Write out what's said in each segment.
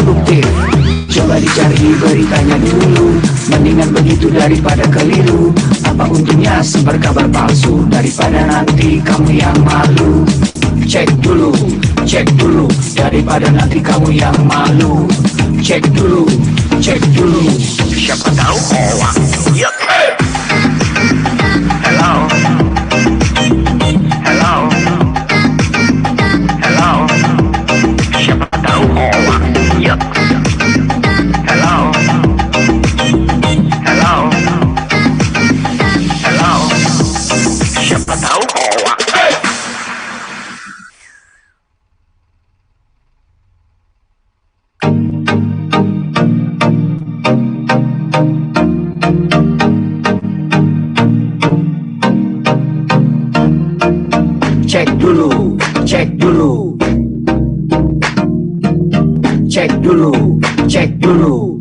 produktif. Coba dicari beritanya dulu, mendingan begitu daripada keliru. Apa untungnya sebar kabar palsu, daripada nanti kamu yang malu. Cek dulu, daripada nanti kamu yang malu. Cek dulu, siapa tahu hoax. Yup. Hello, siapa tahu hoax. Yup. Hello, siapa tahu hoax. Cek dulu.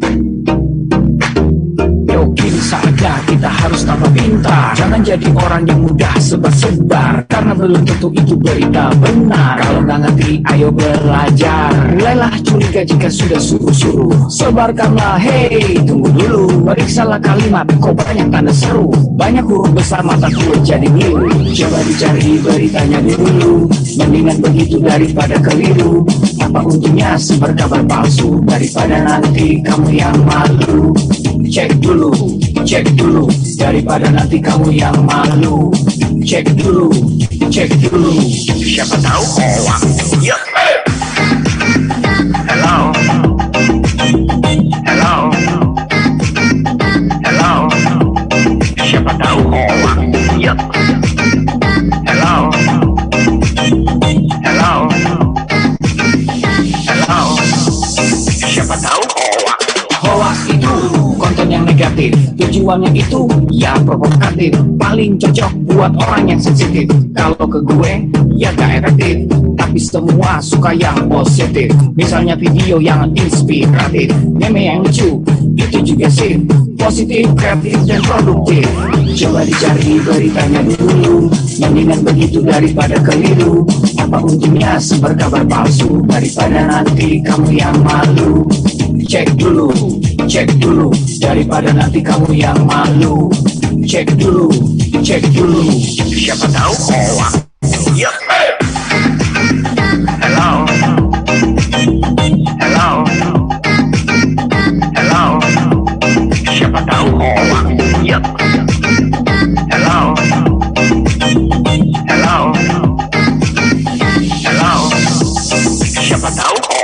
Yakin saja kita harus tambah pintar. Jangan jadi orang yang mudah sebar-sebar, karena belum tentu itu berita benar. Kalau nggak ngerti, ayo belajar. Mulailah curiga jika sudah suruh-suruh. Sebarkanlah, hey, tunggu dulu. Periksalah kalimat, kok banyak tanda seru. Banyak huruf besar, mata gue jadi biru. Coba dicari beritanya dulu, mendingan begitu daripada keliru. Apa untungnya sebar kabar palsu, daripada nanti kamu yang malu. Cek dulu, daripada nanti kamu yang malu. Cek dulu, siapa tahu hoax. Yup. Hello, siapa tahu hoax. Yup. Hello, siapa tahu hoax. Hoax itu konten yang negatif, tujuannya itu ya provokatif. Paling cocok buat orang yang sensitif. Kalau ke gue ya gak efektif, tapi semua suka yang positif. Misalnya video yang inspiratif, meme yang lucu, itu juga sih positif, kreatif, dan produktif. Coba dicari beritanya dulu, mendingan begitu daripada keliru. Apa untungnya sebar kabar palsu, daripada nanti kamu yang malu. Cek dulu, daripada nanti kamu yang malu. Cek dulu, siapa tahu hoax. Yup. Hello, siapa tahu hoax. Yup. Hello, siapa tahu hoax.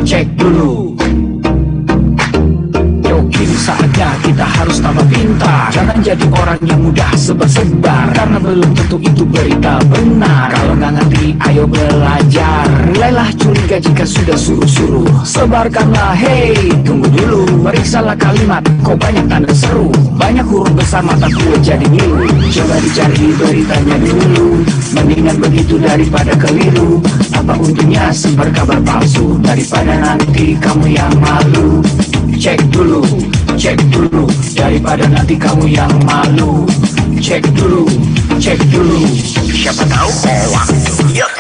Cek dulu. Yakin saja kita harus tambah pintar. Jangan jadi orang yang mudah sebar-sebar, karena belum tentu itu berita benar. Kalau nggak ngerti, ayo belajar. Mulailah curiga jika sudah suruh-suruh. Sebarkanlah, hey, tunggu dulu. Periksalah kalimat, kok banyak tanda seru. Banyak huruf besar, mata gue jadi biru. Coba dicari beritanya dulu, mendingan begitu daripada keliru. Apa untungnya sebar kabar palsu, daripada nanti kamu yang malu. Cek dulu, daripada nanti kamu yang malu. Cek dulu, siapa tahu hoax. Yup.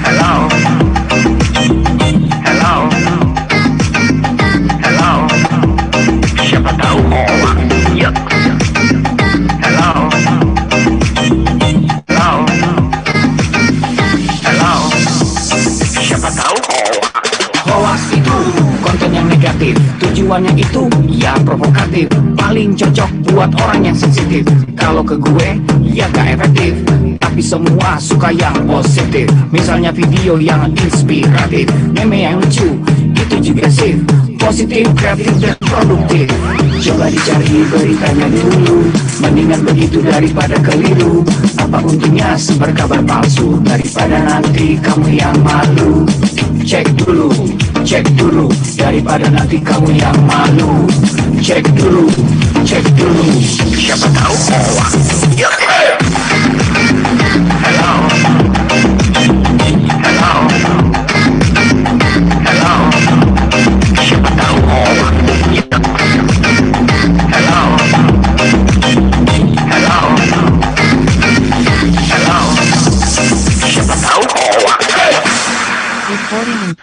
Hello, siapa tahu hoax. Yup. Hello, siapa tahu hoax. Hoax itu konten yang negatif, tujuannya itu ya provokatif. Paling cocok buat orang yang sensitif. Kalau ke gue ya gak efektif, tapi semua suka yang positif. Misalnya video yang inspiratif, meme yang lucu, itu juga sih positif, kreatif, dan produktif. Coba dicari beritanya dulu, mendingan begitu daripada keliru. Apa untungnya sebar kabar palsu, daripada nanti kamu yang malu. Cek dulu, daripada nanti kamu yang malu. Cek dulu, siapa tahu hoax. Yup.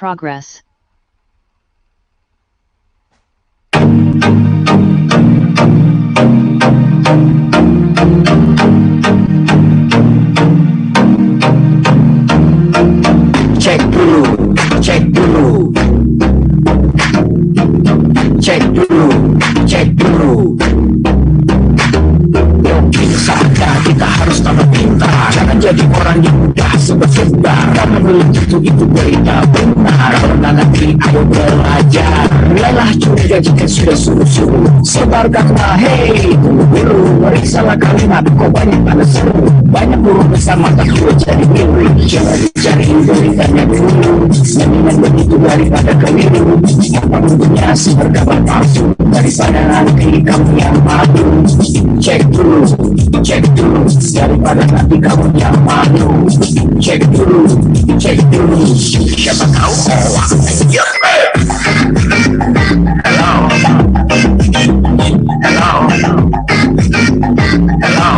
progress. Cek dulu, cek dulu, cek dulu, cek dulu. Mungkin saja kita harus tambah pintar, jangan jadi orang yang mudah sebar-sebar, karena belum tentu itu berita benar. Karena nanti ayo belajar, lelah curiga jika sudah suruh-suruh, sebarkanlah hei tunggu dulu, meriksalah kalimat kok banyak tanda seru, banyak burung besar mata tua jadi milik, jangan dicari beritanya dulu, mendingan begitu daripada keliru. Apa untungnya sih berkabar palsu, daripada nanti kamu yang malu. Cek dulu, cek dulu, daripada nanti kamu yang malu. Cek dulu, cek dulu, siapa tahu hoax. Hello, hello, hello,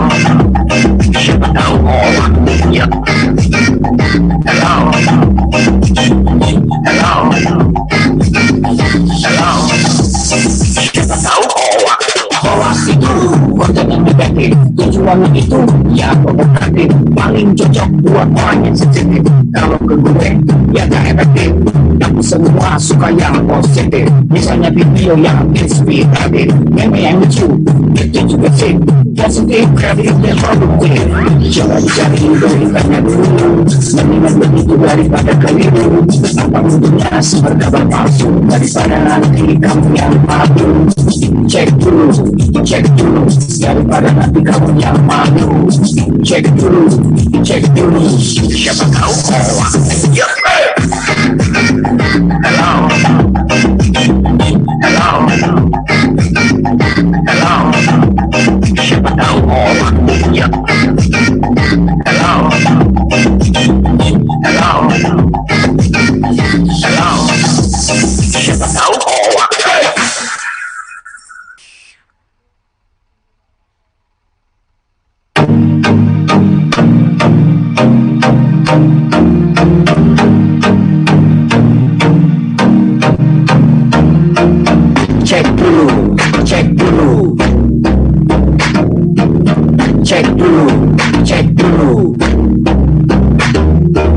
siapa tahu hoax. Hello, hello, hello, siapa tahu hoax. Hoax itu konten yang negatif, tujuannya itu ya provokatif, paling cocok buat orang yang sensitif. Kalau ke gue ya gak efektif, tapi semua suka yang positif, misalnya video yang inspiratif, meme yang lucu, itu juga sih positif, kreatif dan produktif. Jangan dicari beritanya dulu, mendingan begitu daripada keliru. Apa untungnya sumber kabar palsu, daripada nanti kamu yang malu. Cek dulu, cek dulu, daripada nanti kamu yang malu. Cek dulu, cek dulu, siapa tahu hoax. Hello, hello, hello, siapa tahu hoax. Hello, hello, hello, siapa tahu hoax. Cek dulu, cek dulu, cek dulu, cek dulu.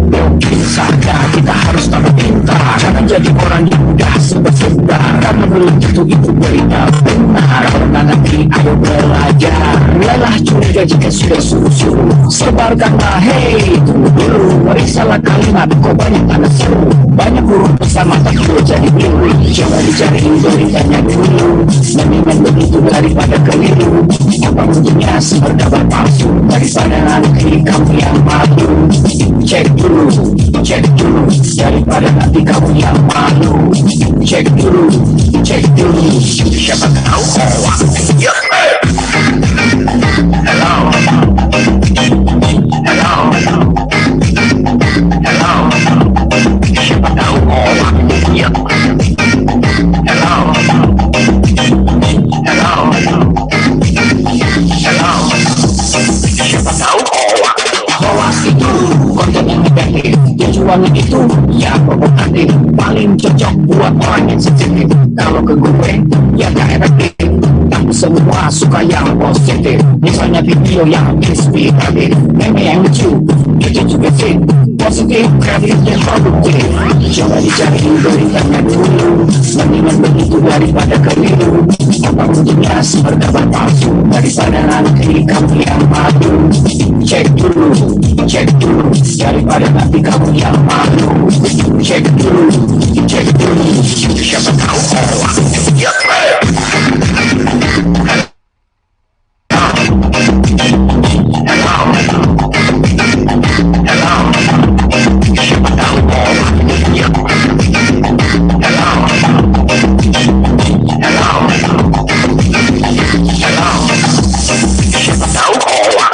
Mungkin saja kita harus tambah pintar, jangan jadi orang yang mudah sebar-sebar, karena belum tentu itu berita benar. Karena nanti ayo belajar, lelah curiga jika sudah suruh-suruh, sebarkanlah hei tunggu dulu, meriksalah kalimat kok banyak tanda seru, banyak burung besar mata tua jadi milik. Jangan dicari beritanya dulu, mendingan begitu daripada keliru. Apa untungnya sumber kabar palsu, daripada nanti kamu yang malu. Cek dulu, cek dulu, daripada nanti kamu yang malu. Cek dulu, cek dulu, siapa tahu hoax. Hello, hello, hello, siapa tahu hoax. Hello, hello, hello, siapa tahu hoax. Hoax itu konten yang negatif, tujuannya itu ya provokatif, paling cocok buat orang yang sensitif. Kalau ke gue ya gak efektif, tapi semua suka yang positif, misalnya video yang inspiratif, meme yang lucu, itu juga sih positif, kreatif dan produktif. Coba dicari beritanya dulu, mendingan begitu daripada keliru. Apa untungnya sumber kabar palsu, daripada nanti kamu yang malu. Cek dulu, cek dulu, daripada nanti kamu yang malu. Cek dulu, cek dulu, siapa tahu hoax. Hello, hello, siapa tahu hoax. Hello, hello, hello, siapa tahu hoax.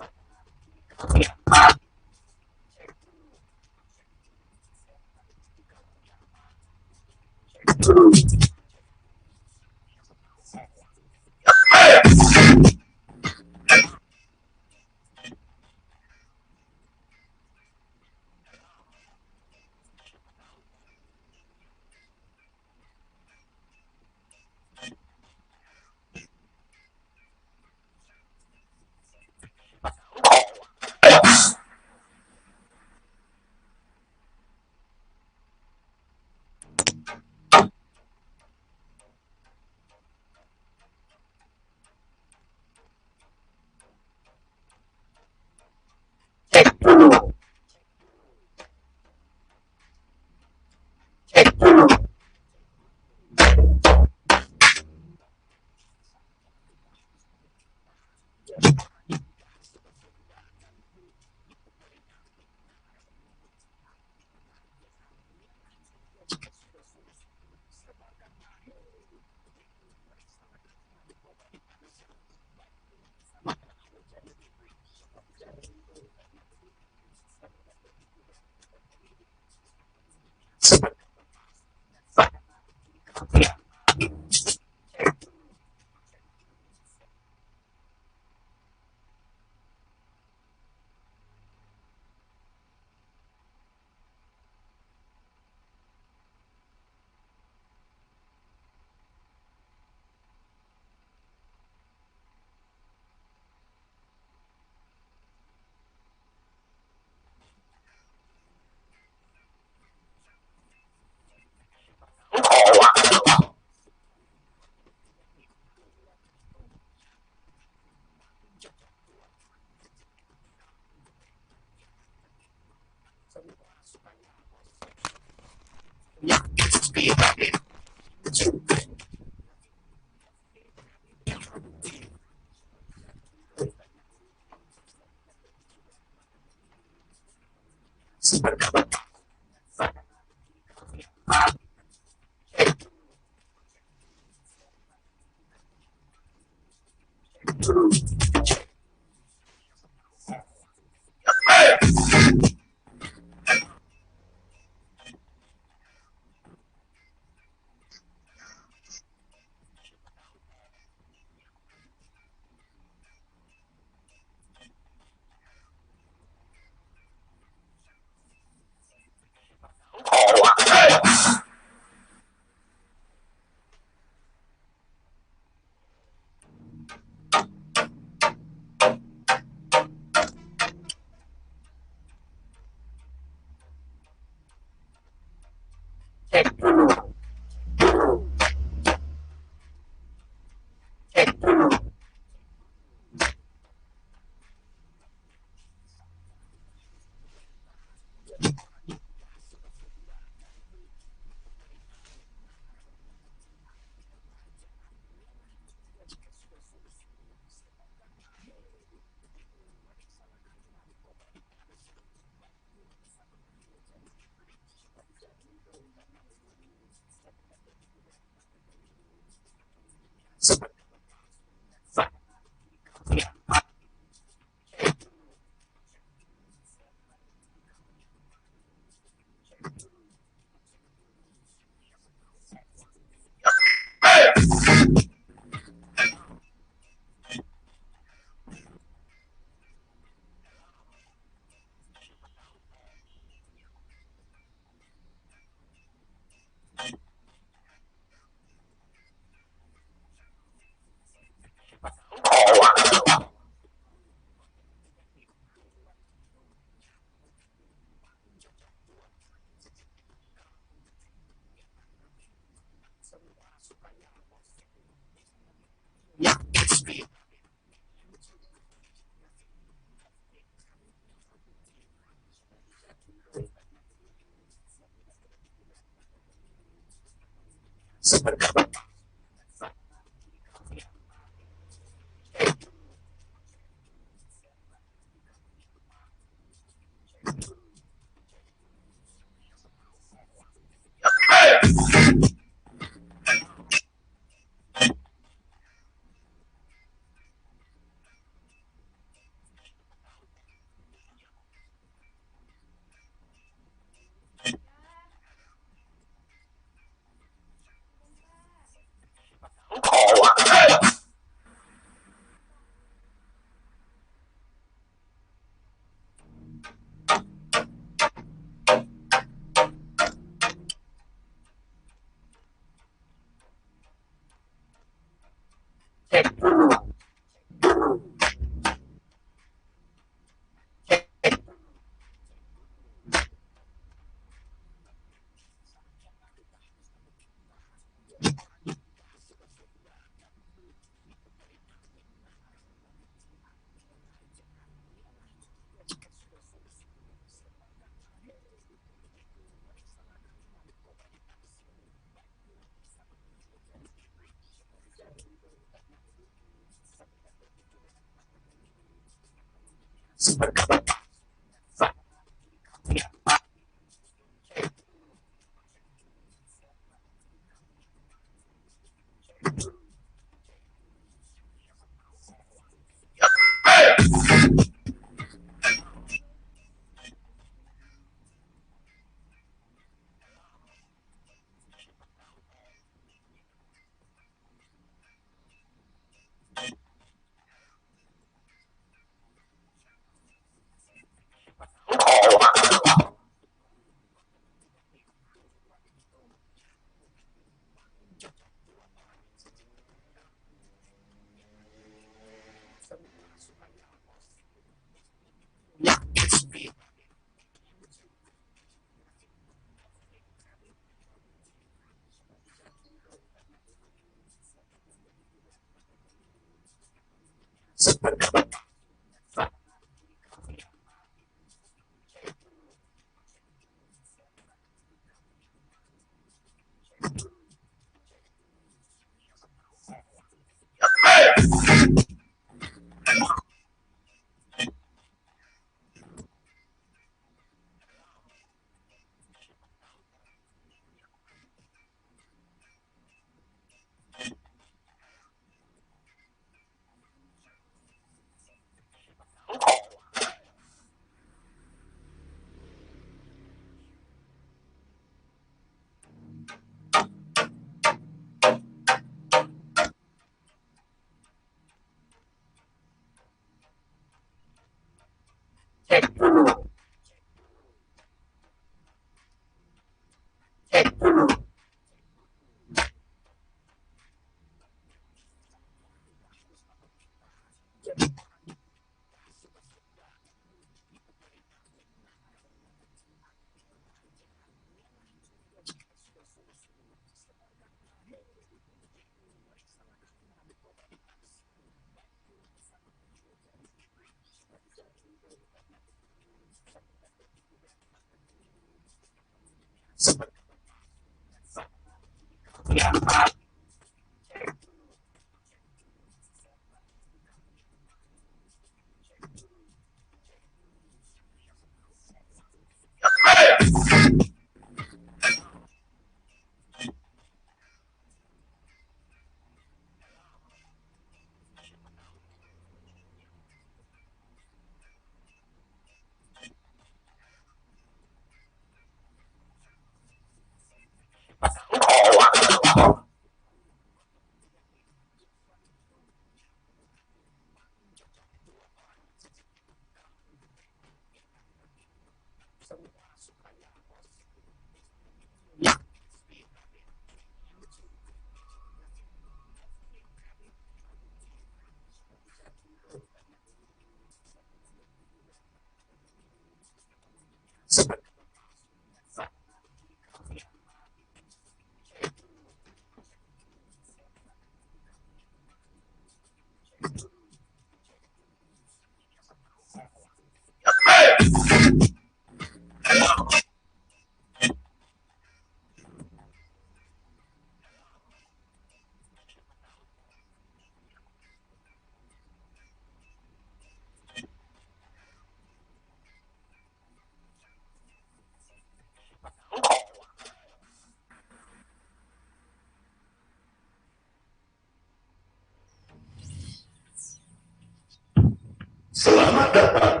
Selamat datang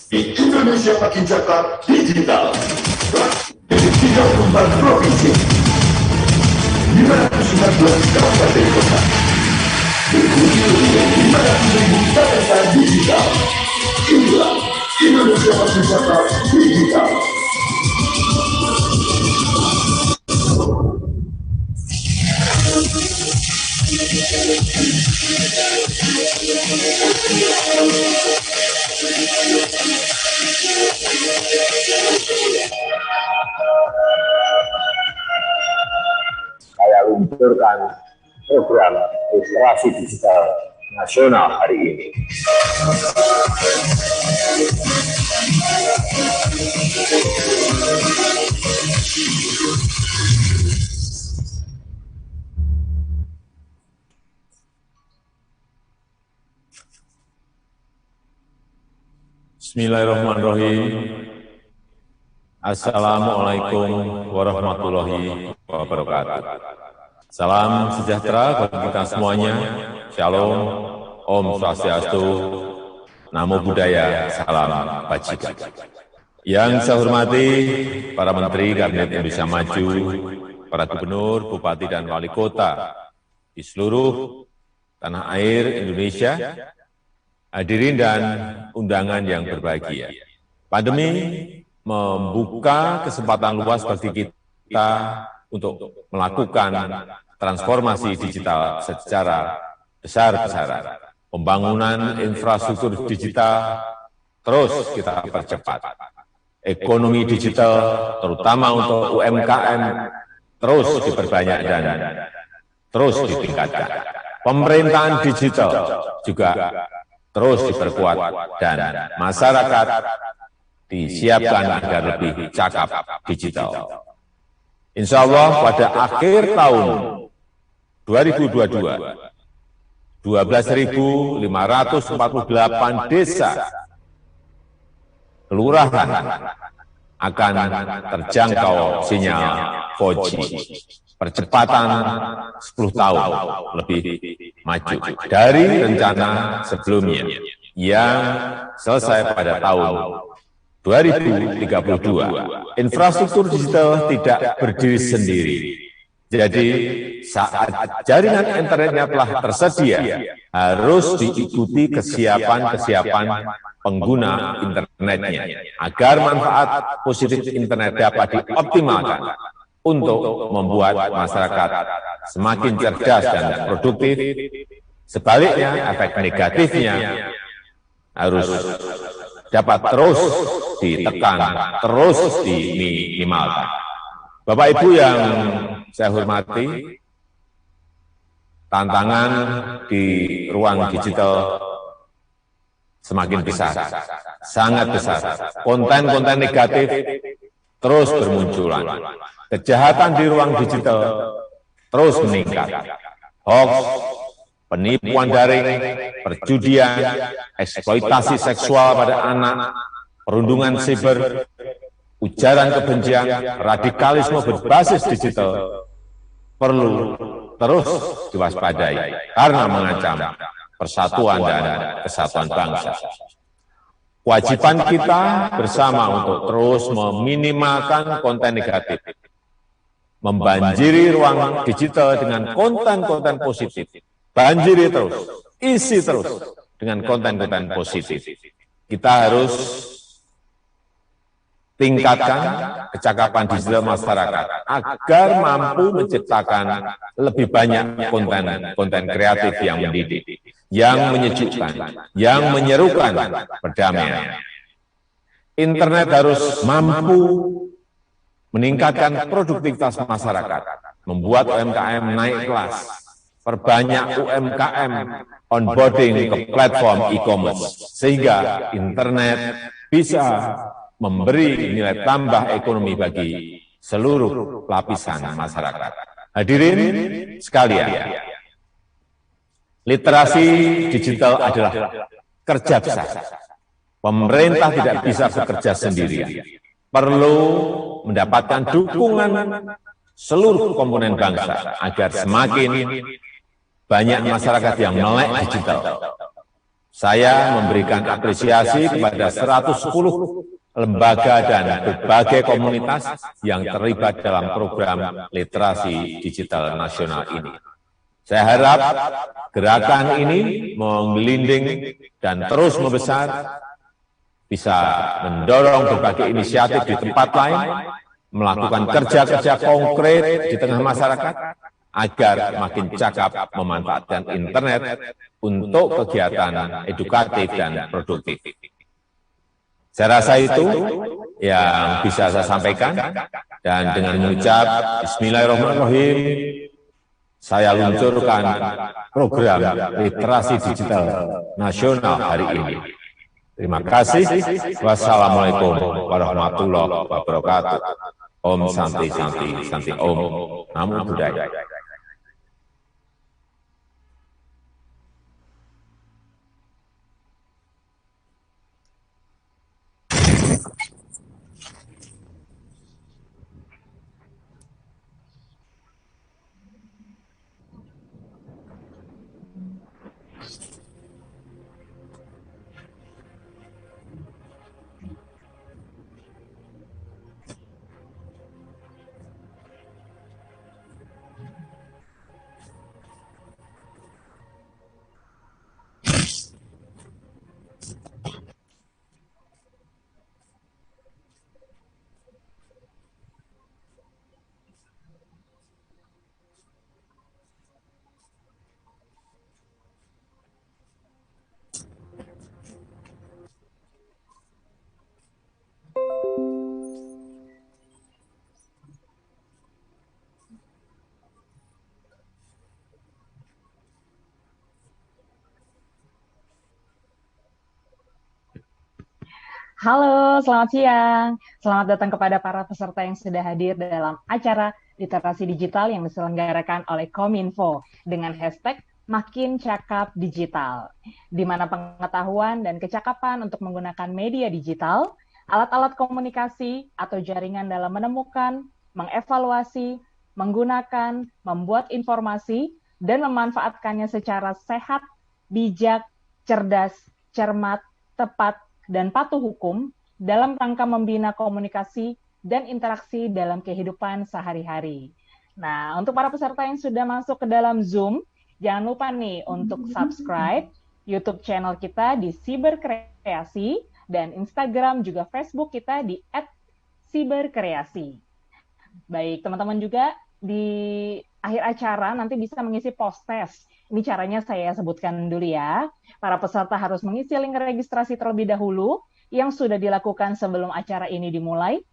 di Indonesia Makin Cakap Digital. Di 34 provinsi, 514 kabupaten kota, diikuti oleh 500.000 data digital. Inilah Indonesia Makin Cakap Digital. Saya luncurkan program literasi digital nasional hari ini. Bismillahirrahmanirrahim. Assalamualaikum warahmatullahi wabarakatuh. Salam sejahtera bagi kita semuanya. Shalom, Om Swastiastu, Namo Buddhaya, Salam Bajikan. Yang saya hormati para Menteri Kabinet Indonesia Maju, para Gubernur, Bupati, dan Wali Kota di seluruh tanah air Indonesia, hadirin dan undangan yang berbahagia. Pandemi membuka kesempatan luas bagi kita untuk melakukan transformasi digital secara besar-besaran. Pembangunan infrastruktur digital terus kita percepat. Ekonomi digital, terutama untuk UMKM, terus diperbanyak dan terus ditingkatkan. Pemerintahan digital juga terus diperkuat dan masyarakat disiapkan agar lebih cakap digital. Insya Allah pada akhir tahun 2022, 12.548 desa kelurahan akan terjangkau sinyal 4G. Percepatan 10 tahun lebih maju dari rencana sebelumnya yang selesai pada tahun 2032. Infrastruktur digital tidak berdiri sendiri. Jadi saat jaringan internetnya telah tersedia, harus diikuti kesiapan pengguna internetnya agar manfaat positif internet dapat dioptimalkan untuk membuat masyarakat semakin cerdas dan produktif. Sebaliknya, efek negatifnya harus dapat terus ditekan, terus diminimalkan. Bapak Ibu yang saya hormati, tantangan di ruang digital semakin besar, sangat besar. Konten-konten negatif terus bermunculan. Kejahatan di ruang digital terus meningkat. Hoax, penipuan daring, perjudian, eksploitasi seksual pada anak, perundungan siber, ujaran kebencian, radikalisme berbasis digital perlu terus diwaspadai karena mengancam persatuan dan kesatuan bangsa. Kewajiban kita bersama untuk terus meminimalkan konten negatif, membanjiri ruang digital dengan konten-konten positif. Banjiri terus, isi terus dengan konten-konten positif. Kita harus tingkatkan kecakapan digital masyarakat agar mampu menciptakan lebih banyak konten kreatif yang mendidik, yang menyejukkan, yang menyerukan perdamaian. Internet harus mampu meningkatkan produktivitas masyarakat, membuat UMKM naik kelas, perbanyak UMKM onboarding ke platform e-commerce, sehingga internet bisa memberi nilai tambah ekonomi bagi seluruh lapisan masyarakat. Hadirin sekalian, literasi digital adalah kerja besar. Pemerintah tidak bisa bekerja sendirian. Perlu mendapatkan dukungan seluruh komponen bangsa agar semakin banyak masyarakat yang melek digital. Saya memberikan apresiasi kepada 110 lembaga dan berbagai komunitas yang terlibat dalam program literasi digital nasional ini. Saya harap gerakan ini menggelinding dan terus membesar, bisa mendorong berbagai inisiatif di tempat lain, melakukan kerja-kerja konkret di tengah masyarakat, agar makin cakap memanfaatkan internet untuk kegiatan edukatif dan produktif. Saya rasa itu yang bisa saya sampaikan, dan dengan mengucap Bismillahirrahmanirrahim, saya luncurkan program literasi digital nasional hari ini. Terima kasih. Wassalamualaikum warahmatullahi wabarakatuh. Om Santi Santi Santi Om. Namo Buddhaya. Halo, selamat siang. Selamat datang kepada para peserta yang sudah hadir dalam acara literasi digital yang diselenggarakan oleh Kominfo dengan hashtag Makin Cakap Digital, di mana pengetahuan dan kecakapan untuk menggunakan media digital, alat-alat komunikasi atau jaringan dalam menemukan, mengevaluasi, menggunakan, membuat informasi, dan memanfaatkannya secara sehat, bijak, cerdas, cermat, tepat, dan patuh hukum dalam rangka membina komunikasi dan interaksi dalam kehidupan sehari-hari. Nah, untuk para peserta yang sudah masuk ke dalam Zoom, jangan lupa nih untuk subscribe YouTube channel kita di Siberkreasi dan Instagram juga Facebook kita di @siberkreasi. Baik, teman-teman juga di akhir acara nanti bisa mengisi post-test. Ini caranya saya sebutkan dulu ya. Para peserta harus mengisi link registrasi terlebih dahulu yang sudah dilakukan sebelum acara ini dimulai.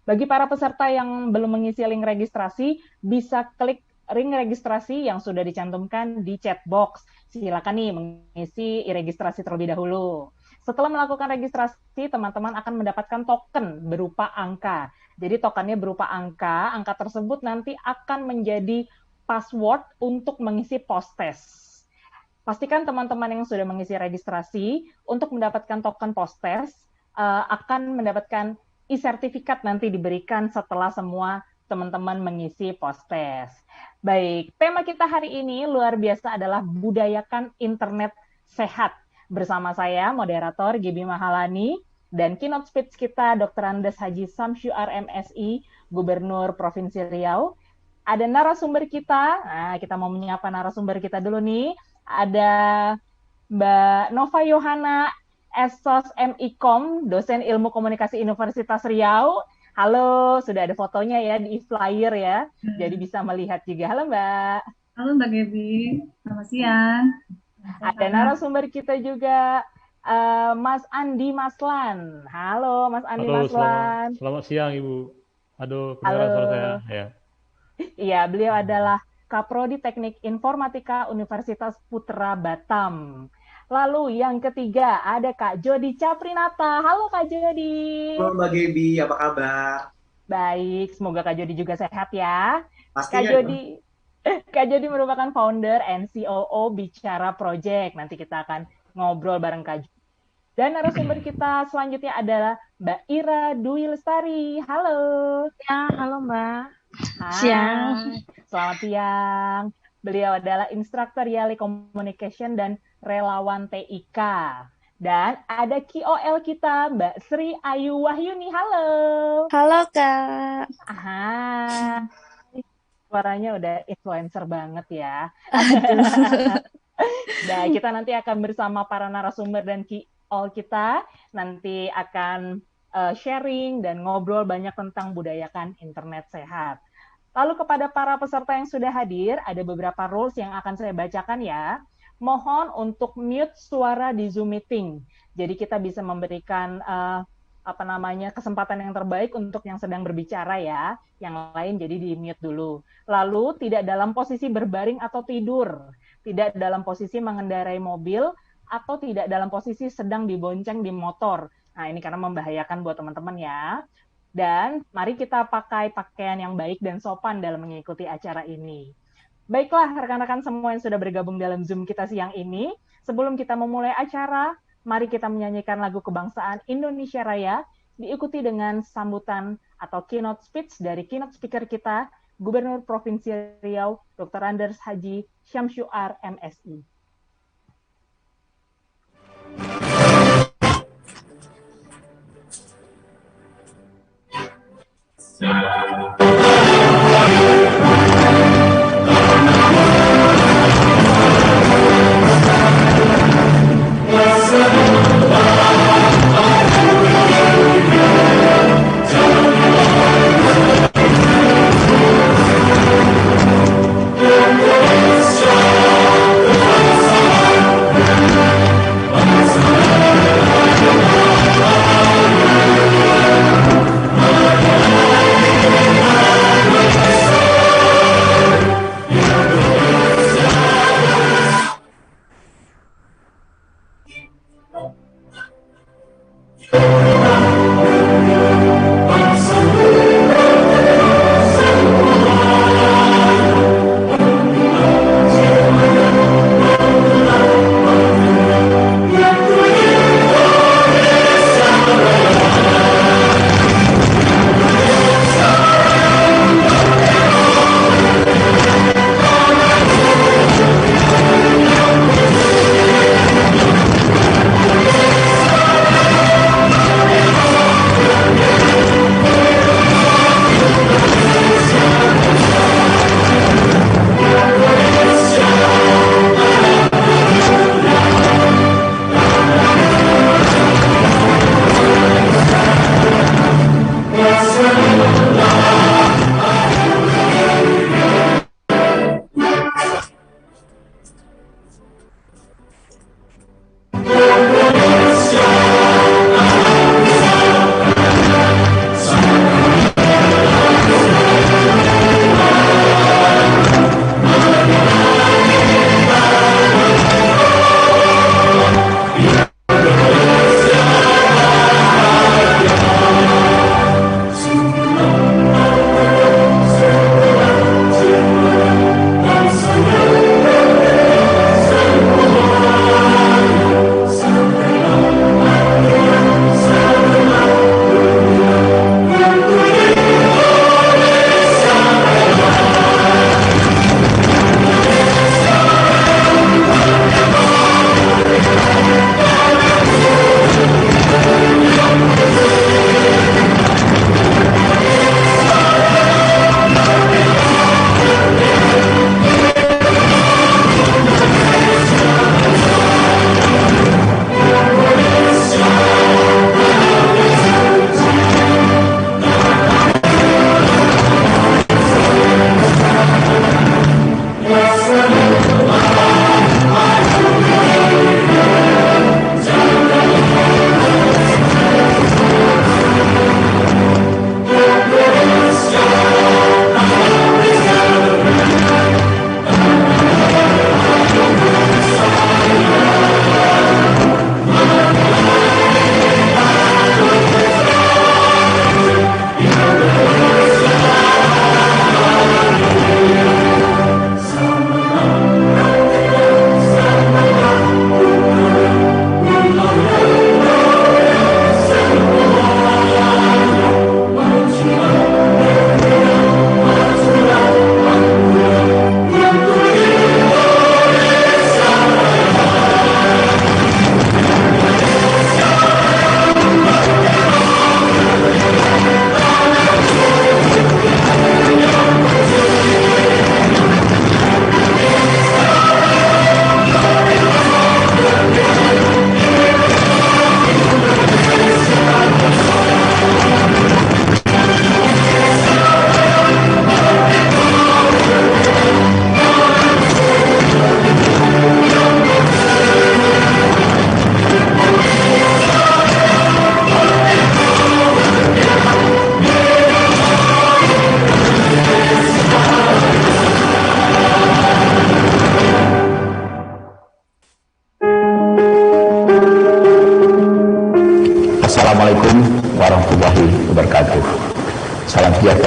Bagi para peserta yang belum mengisi link registrasi, bisa klik link registrasi yang sudah dicantumkan di chat box. Silakan nih mengisi registrasi terlebih dahulu. Setelah melakukan registrasi, teman-teman akan mendapatkan token berupa angka. Jadi tokennya berupa angka tersebut nanti akan menjadi password untuk mengisi post-test. Pastikan teman-teman yang sudah mengisi registrasi untuk mendapatkan token post-test akan mendapatkan e-sertifikat nanti diberikan setelah semua teman-teman mengisi post-test. Baik, tema kita hari ini luar biasa adalah budayakan internet sehat. Bersama saya, moderator Gibi Mahalani, dan keynote speech kita Dr. Andes Haji Syamsuar MSI, Gubernur Provinsi Riau. Ada narasumber kita, nah kita mau menyapa narasumber kita dulu nih. Ada Mbak Nova Yohana, Esos MIKOM, dosen ilmu komunikasi Universitas Riau. Halo, sudah ada fotonya ya di flyer ya, jadi bisa melihat juga. Halo Mbak. Halo Mbak Gaby, selamat siang. Ada narasumber kita juga, Mas Andi Maslan. Halo Mas Andi Maslan. Selamat siang Ibu. Aduh, kedengaran suara saya. Ya. Iya, beliau adalah Kaprodi Teknik Informatika Universitas Putra Batam. Lalu yang ketiga ada Kak Jody Caprinata. Halo Kak Jody. Halo Mbak Gaby, apa kabar? Baik, semoga Kak Jody juga sehat ya. Pastinya Kak Jody merupakan founder and COO Bicara Project. Nanti kita akan ngobrol bareng Kak Jody. Dan narasumber kita selanjutnya adalah Mbak Ira Dwi Lestari. Halo. Ya, halo Mbak. Siang. Selamat siang. Beliau adalah instruktur Yali Communication dan relawan TIK. Dan ada KOL kita, Mbak Sri Ayu Wahyuni. Halo. Halo Kak. Aha. Suaranya udah influencer banget ya. Nah, kita nanti akan bersama para narasumber dan KOL kita. Nanti akan sharing dan ngobrol banyak tentang budayakan internet sehat. Lalu kepada para peserta yang sudah hadir, ada beberapa rules yang akan saya bacakan ya. Mohon untuk mute suara di Zoom meeting. Jadi kita bisa memberikan kesempatan yang terbaik untuk yang sedang berbicara ya. Yang lain jadi di mute dulu. Lalu tidak dalam posisi berbaring atau tidur, tidak dalam posisi mengendarai mobil, atau tidak dalam posisi sedang dibonceng di motor. Nah, ini karena membahayakan buat teman-teman ya. Dan mari kita pakai pakaian yang baik dan sopan dalam mengikuti acara ini. Baiklah, rekan-rekan semua yang sudah bergabung dalam Zoom kita siang ini. Sebelum kita memulai acara, mari kita menyanyikan lagu kebangsaan Indonesia Raya, diikuti dengan sambutan atau keynote speech dari keynote speaker kita, Gubernur Provinsi Riau, Dr. Andes Haji Syamsuar MSI.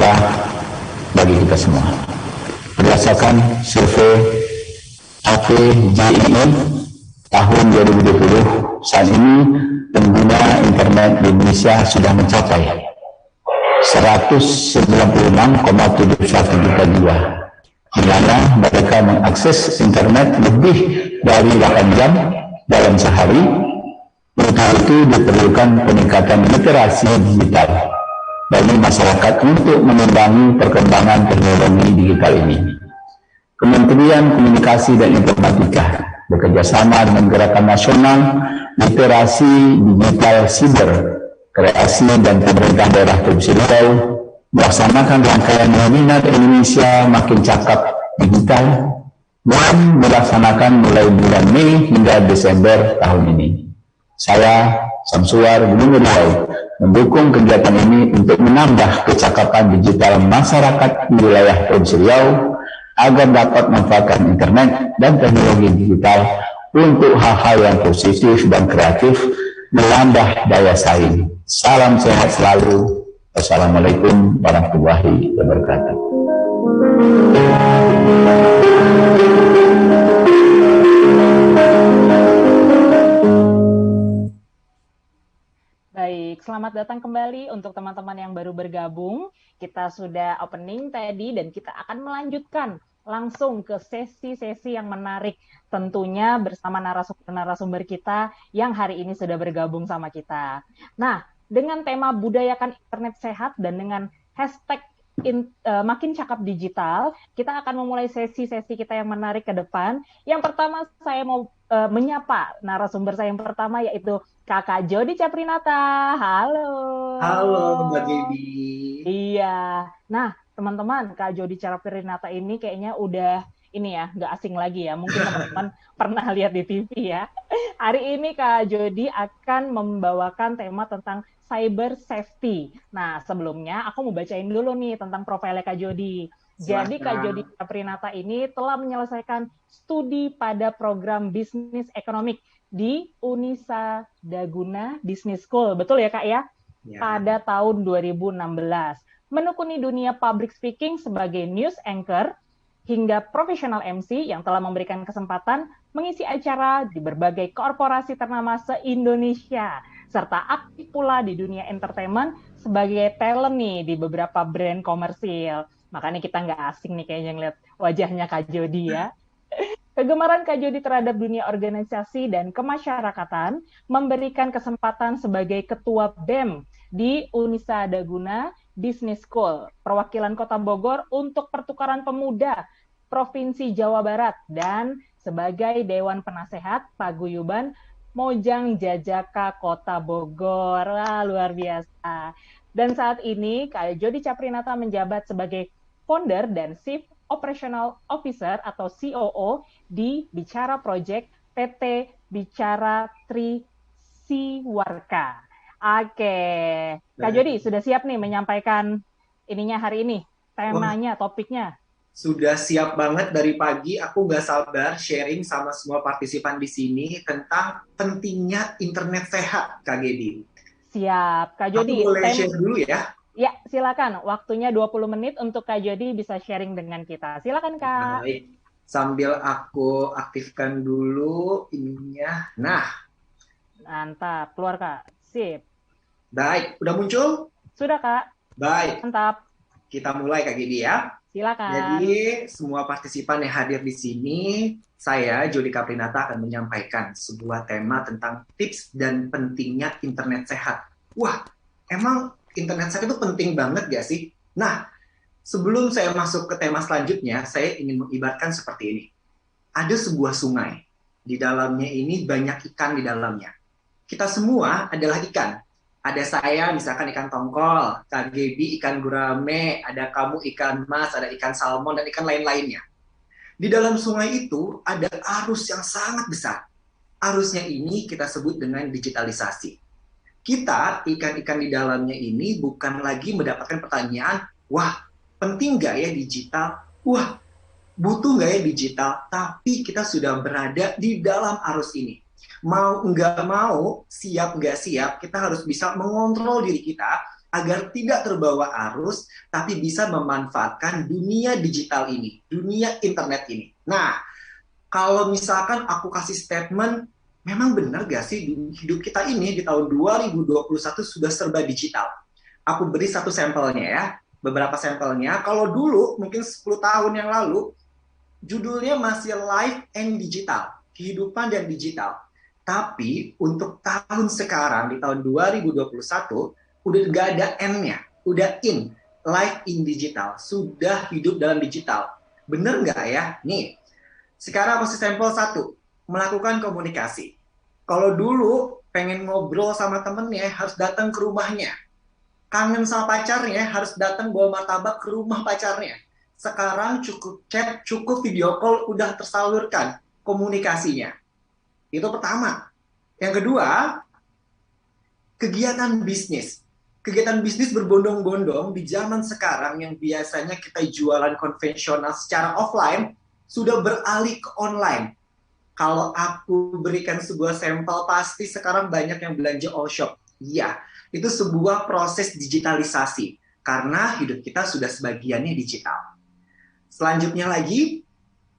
sejahtera bagi kita semua. Berdasarkan survei APJII tahun 2020, saat ini pengguna internet di Indonesia sudah mencapai 196,71 juta jiwa, di mana mereka mengakses internet lebih dari 8 jam dalam sehari. Untuk itu diperlukan peningkatan literasi digital bagi masyarakat untuk mengimbangi perkembangan teknologi digital ini. Kementerian Komunikasi dan Informatika bekerjasama dengan Gerakan Nasional Literasi Digital Siber, Kreasi dan Pemerintah Daerah Provinsi Riau melaksanakan rangkaian webinar Indonesia Makin Cakap Digital yang dilaksanakan mulai bulan Mei hingga Desember tahun ini. Saya, Samsuar Gubernur Riau, mendukung kegiatan ini untuk menambah kecakapan digital masyarakat di wilayah Provinsi Riau agar dapat memanfaatkan internet dan teknologi digital untuk hal-hal yang positif dan kreatif, menambah daya saing. Salam sehat selalu. Wassalamualaikum warahmatullahi wabarakatuh. Baik, selamat datang kembali untuk teman-teman yang baru bergabung. Kita sudah opening tadi dan kita akan melanjutkan langsung ke sesi-sesi yang menarik, tentunya bersama narasumber kita yang hari ini sudah bergabung sama kita. Nah, dengan tema budayakan internet sehat dan dengan hashtag Makin Cakap Digital, kita akan memulai sesi-sesi kita yang menarik ke depan. Yang pertama saya mau menyapa narasumber saya yang pertama, yaitu Kakak Jody Caprinata. Halo. Halo Mbak Gaby. Iya. Nah, teman-teman, Kak Jody Caprinata ini kayaknya udah ini ya, nggak asing lagi ya. Mungkin teman-teman pernah lihat di TV ya. Hari ini Kak Jody akan membawakan tema tentang cyber safety. Nah, sebelumnya aku mau bacain dulu nih tentang profilnya Kak Jody. Jadi Kak Jody Caprinata ini telah menyelesaikan studi pada program bisnis ekonomik di Unisa Daguna Business School. Betul ya Kak ya? Pada tahun 2016. Menekuni dunia public speaking sebagai news anchor hingga profesional MC yang telah memberikan kesempatan mengisi acara di berbagai korporasi ternama se-Indonesia, serta aktif pula di dunia entertainment sebagai talent nih di beberapa brand komersil. Makanya kita nggak asing nih kayaknya ngeliat wajahnya Kak Jody ya. Kegemaran Kak Jody terhadap dunia organisasi dan kemasyarakatan memberikan kesempatan sebagai ketua BEM di Unisa Daguna Business School, perwakilan Kota Bogor untuk pertukaran pemuda Provinsi Jawa Barat, dan sebagai Dewan Penasehat Paguyuban Mojang Jajaka Kota Bogor. Wah, luar biasa. Dan saat ini Kak Jody Caprinata menjabat sebagai founder dan Chief Operational Officer atau COO di Bicara Project PT Bicara Trisiwarka. Oke, Kak Jody sudah siap nih menyampaikan ininya hari ini, temanya, topiknya? Sudah siap banget dari pagi. Aku nggak sabar sharing sama semua partisipan di sini tentang pentingnya internet sehat, Kak Gaby. Siap, Kak Jody. Aku boleh share dulu ya? Ya, silakan. Waktunya 20 menit untuk Kak Jody bisa sharing dengan kita. Silakan, Kak. Baik. Sambil aku aktifkan dulu ininya. Nah. Mantap. Keluar, Kak. Sip. Baik. Udah muncul? Sudah, Kak. Baik. Mantap. Kita mulai, Kak Gidi ya. Silakan. Jadi, semua partisipan yang hadir di sini, saya, Jody Caprinata, akan menyampaikan sebuah tema tentang tips dan pentingnya internet sehat. Wah, emang internet sehat itu penting banget gak sih? Nah, sebelum saya masuk ke tema selanjutnya, saya ingin mengibaratkan seperti ini. Ada sebuah sungai. Di dalamnya ini banyak ikan di dalamnya. Kita semua adalah ikan. Ada saya, misalkan ikan tongkol, Kak Gaby ikan gurame, ada kamu ikan mas, ada ikan salmon, dan ikan lain-lainnya. Di dalam sungai itu ada arus yang sangat besar. Arusnya ini kita sebut dengan digitalisasi. Kita, ikan-ikan di dalamnya ini bukan lagi mendapatkan pertanyaan, wah, penting nggak ya digital? Wah, butuh nggak ya digital? Tapi kita sudah berada di dalam arus ini. Mau nggak mau, siap nggak siap, kita harus bisa mengontrol diri kita agar tidak terbawa arus, tapi bisa memanfaatkan dunia digital ini, dunia internet ini. Nah, kalau misalkan aku kasih statement, memang benar gak sih hidup kita ini di tahun 2021 sudah serba digital? Aku beri satu sampelnya ya, beberapa sampelnya. Kalau dulu, mungkin 10 tahun yang lalu, judulnya masih Life and Digital, kehidupan dan digital. Tapi untuk tahun sekarang, di tahun 2021, udah gak ada N-nya, udah in, life in digital, sudah hidup dalam digital. Bener nggak ya? Nih, sekarang aku sampel satu, melakukan komunikasi. Kalau dulu pengen ngobrol sama temennya, harus datang ke rumahnya. Kangen sama pacarnya, harus datang bawa martabak ke rumah pacarnya. Sekarang cukup chat, cukup video call, udah tersalurkan komunikasinya. Itu pertama. Yang kedua, kegiatan bisnis. Kegiatan bisnis berbondong-bondong di zaman sekarang yang biasanya kita jualan konvensional secara offline, sudah beralih ke online. Kalau aku berikan sebuah sampel, pasti sekarang banyak yang belanja all shop. Iya, itu sebuah proses digitalisasi. Karena hidup kita sudah sebagiannya digital. Selanjutnya lagi,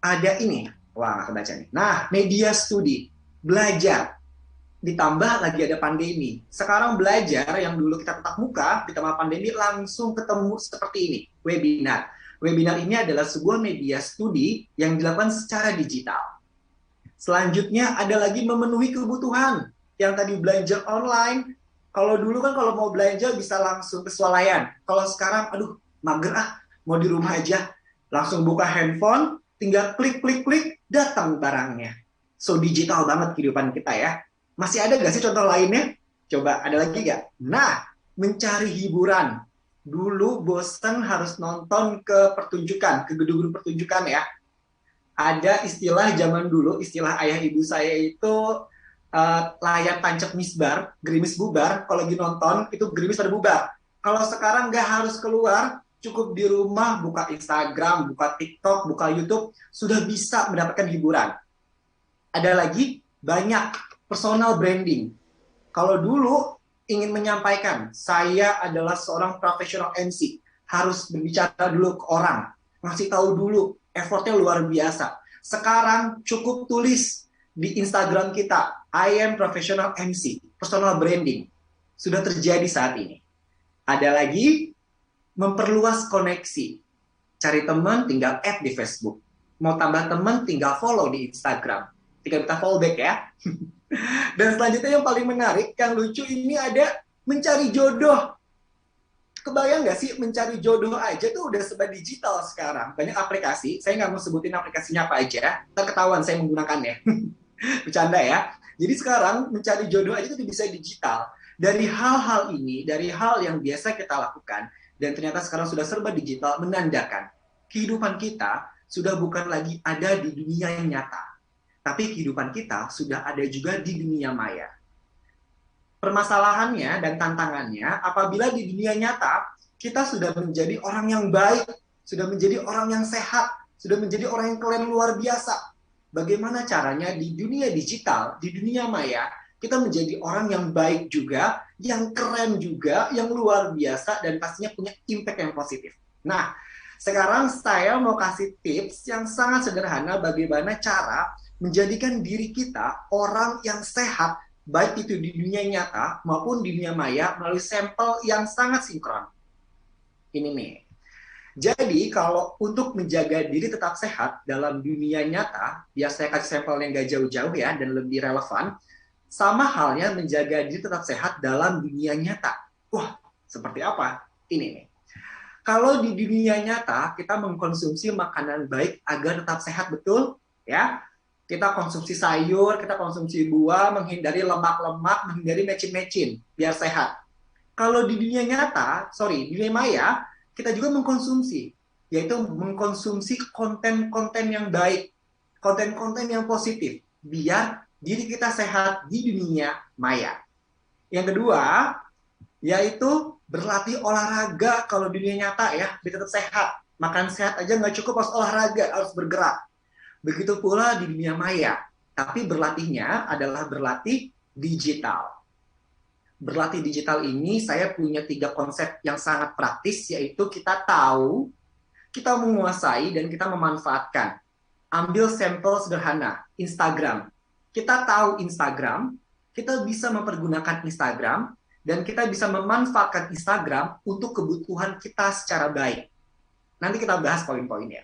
ada ini. Wah, nggak kebaca nih. Nah, media studi. Belajar. Ditambah lagi ada pandemi. Sekarang belajar yang dulu kita tatap muka, ditambah pandemi langsung ketemu seperti ini, webinar. Webinar ini adalah sebuah media studi yang dilakukan secara digital. Selanjutnya ada lagi memenuhi kebutuhan. Yang tadi belanja online, kalau dulu kan kalau mau belanja bisa langsung ke swalayan. Kalau sekarang, aduh, mager mau di rumah aja. Langsung buka handphone, tinggal klik, datang barangnya. So digital banget kehidupan kita ya. Masih ada nggak sih contoh lainnya? Coba, ada lagi nggak? Nah, mencari hiburan. Dulu bosan harus nonton ke pertunjukan, ke gedung-gedung pertunjukan ya. Ada istilah zaman dulu, istilah ayah ibu saya itu layar tancap misbar, gerimis bubar. Kalau lagi nonton, itu gerimis pada bubar. Kalau sekarang nggak harus keluar, cukup di rumah, buka Instagram, buka TikTok, buka YouTube, sudah bisa mendapatkan hiburan. Ada lagi, banyak personal branding. Kalau dulu ingin menyampaikan, saya adalah seorang profesional MC, harus berbicara dulu ke orang, ngasih tahu dulu, effortnya luar biasa. Sekarang cukup tulis di Instagram kita, I am professional MC, personal branding. Sudah terjadi saat ini. Ada lagi, memperluas koneksi. Cari teman, tinggal add di Facebook. Mau tambah teman, tinggal follow di Instagram. Tinggal kita follow back ya. Dan selanjutnya yang paling menarik, yang lucu ini ada mencari jodoh. Kebayang nggak sih mencari jodoh aja tuh udah serba digital sekarang. Banyak aplikasi, saya nggak mau sebutin aplikasinya apa aja, ntar ketahuan saya menggunakannya. Bercanda ya. Jadi sekarang mencari jodoh aja tuh bisa digital. Dari hal-hal ini, dari hal yang biasa kita lakukan, dan ternyata sekarang sudah serba digital, menandakan kehidupan kita sudah bukan lagi ada di dunia yang nyata. Tapi kehidupan kita sudah ada juga di dunia maya. Permasalahannya dan tantangannya, apabila di dunia nyata, kita sudah menjadi orang yang baik, sudah menjadi orang yang sehat, sudah menjadi orang yang keren luar biasa. Bagaimana caranya di dunia digital, di dunia maya, kita menjadi orang yang baik juga, yang keren juga, yang luar biasa, dan pastinya punya impact yang positif. Nah, sekarang saya mau kasih tips yang sangat sederhana bagaimana cara menjadikan diri kita orang yang sehat, baik itu di dunia nyata maupun di dunia maya melalui sampel yang sangat sinkron. Ini nih. Jadi kalau untuk menjaga diri tetap sehat dalam dunia nyata, biar saya kasih sampel yang gak jauh-jauh ya dan lebih relevan, sama halnya menjaga diri tetap sehat dalam dunia nyata. Wah, seperti apa? Ini nih. Kalau di dunia nyata kita mengkonsumsi makanan baik agar tetap sehat, betul? Ya. Kita konsumsi sayur, kita konsumsi buah, menghindari lemak-lemak, menghindari mecin-mecin, biar sehat. Kalau di dunia nyata, di dunia maya, kita juga mengkonsumsi, yaitu mengkonsumsi konten-konten yang baik, konten-konten yang positif, biar diri kita sehat di dunia maya. Yang kedua, yaitu berlatih olahraga kalau di dunia nyata ya, biar tetap sehat. Makan sehat aja nggak cukup, harus olahraga, harus bergerak. Begitu pula di dunia maya, tapi berlatihnya adalah berlatih digital. berlatih digital ini saya punya 3 konsep yang sangat praktis, yaitu kita tahu, kita menguasai, dan kita memanfaatkan. Ambil sampel sederhana, Instagram. Kita tahu Instagram, kita bisa mempergunakan Instagram, dan kita bisa memanfaatkan Instagram untuk kebutuhan kita secara baik. Nanti kita bahas poin-poinnya.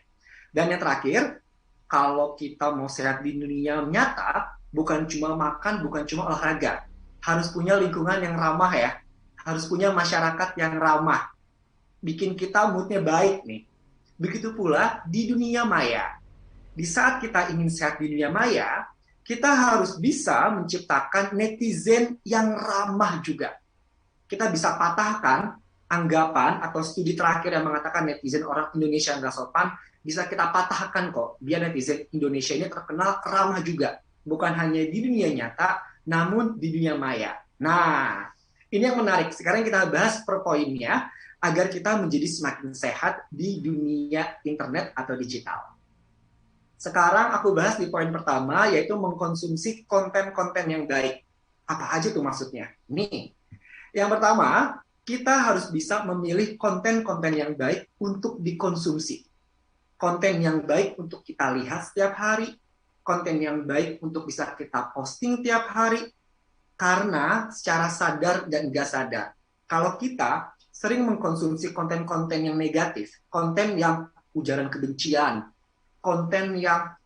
Dan yang terakhir, kalau kita mau sehat di dunia nyata, bukan cuma makan, bukan cuma olahraga. Harus punya lingkungan yang ramah ya. Harus punya masyarakat yang ramah. Bikin kita moodnya baik nih. Begitu pula di dunia maya. Di saat kita ingin sehat di dunia maya, kita harus bisa menciptakan netizen yang ramah juga. Kita bisa patahkan anggapan atau studi terakhir yang mengatakan netizen orang Indonesia nggak sopan, bisa kita patahkan kok. Biar netizen Indonesia ini terkenal ramah juga. Bukan hanya di dunia nyata, namun di dunia maya. Nah, ini yang menarik. Sekarang kita bahas per poinnya, agar kita menjadi semakin sehat di dunia internet atau digital. Sekarang aku bahas di poin pertama, yaitu mengkonsumsi konten-konten yang baik. Apa aja tuh maksudnya? Nih, yang pertama, kita harus bisa memilih konten-konten yang baik untuk dikonsumsi. Konten yang baik untuk kita lihat setiap hari, konten yang baik untuk bisa kita posting tiap hari, karena secara sadar dan nggak sadar, kalau kita sering mengkonsumsi konten-konten yang negatif, konten yang ujaran kebencian, konten yang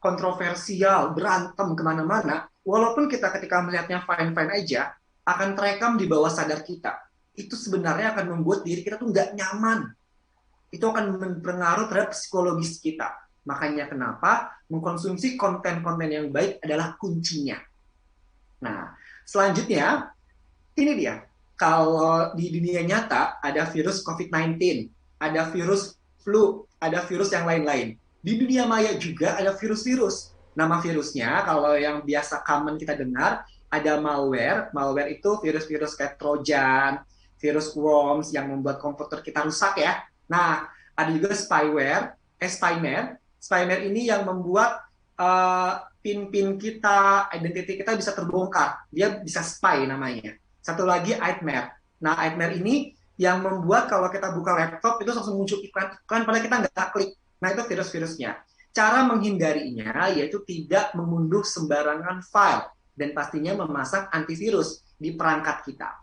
kontroversial, berantem kemana-mana, walaupun kita ketika melihatnya fine-fine aja, akan terekam di bawah sadar kita. Itu sebenarnya akan membuat diri kita tuh nggak nyaman. Itu akan berpengaruh terhadap psikologis kita. Makanya kenapa mengkonsumsi konten-konten yang baik adalah kuncinya. Nah, selanjutnya, ini dia. Kalau di dunia nyata ada virus COVID-19, ada virus flu, ada virus yang lain-lain. Di dunia maya juga ada virus-virus. Nama virusnya, kalau yang biasa common kita dengar, ada malware. Malware itu virus-virus kayak Trojan, virus worms yang membuat komputer kita rusak ya. Nah, ada juga spyware. Spyware ini yang membuat pin-pin kita, identity kita bisa terbongkar. Dia bisa spy namanya. Satu lagi adware. Nah, adware ini yang membuat kalau kita buka laptop itu langsung muncul iklan padahal kita nggak klik. Nah, itu virus-virusnya. Cara menghindarinya yaitu tidak mengunduh sembarangan file dan pastinya memasang antivirus di perangkat kita.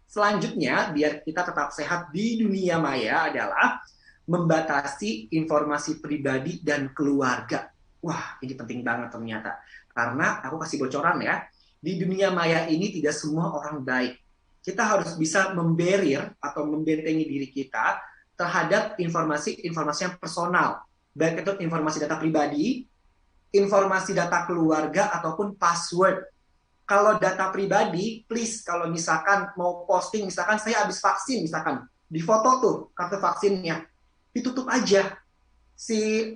Selanjutnya, biar kita tetap sehat di dunia maya adalah membatasi informasi pribadi dan keluarga. Wah, ini penting banget ternyata. Karena aku kasih bocoran ya, di dunia maya ini tidak semua orang baik. Kita harus bisa membarrier atau membentengi diri kita terhadap informasi-informasi yang personal. Baik itu informasi data pribadi, informasi data keluarga, ataupun password. Kalau data pribadi, please kalau misalkan mau posting, misalkan saya habis vaksin, misalkan di foto tuh kartu vaksinnya, ditutup aja si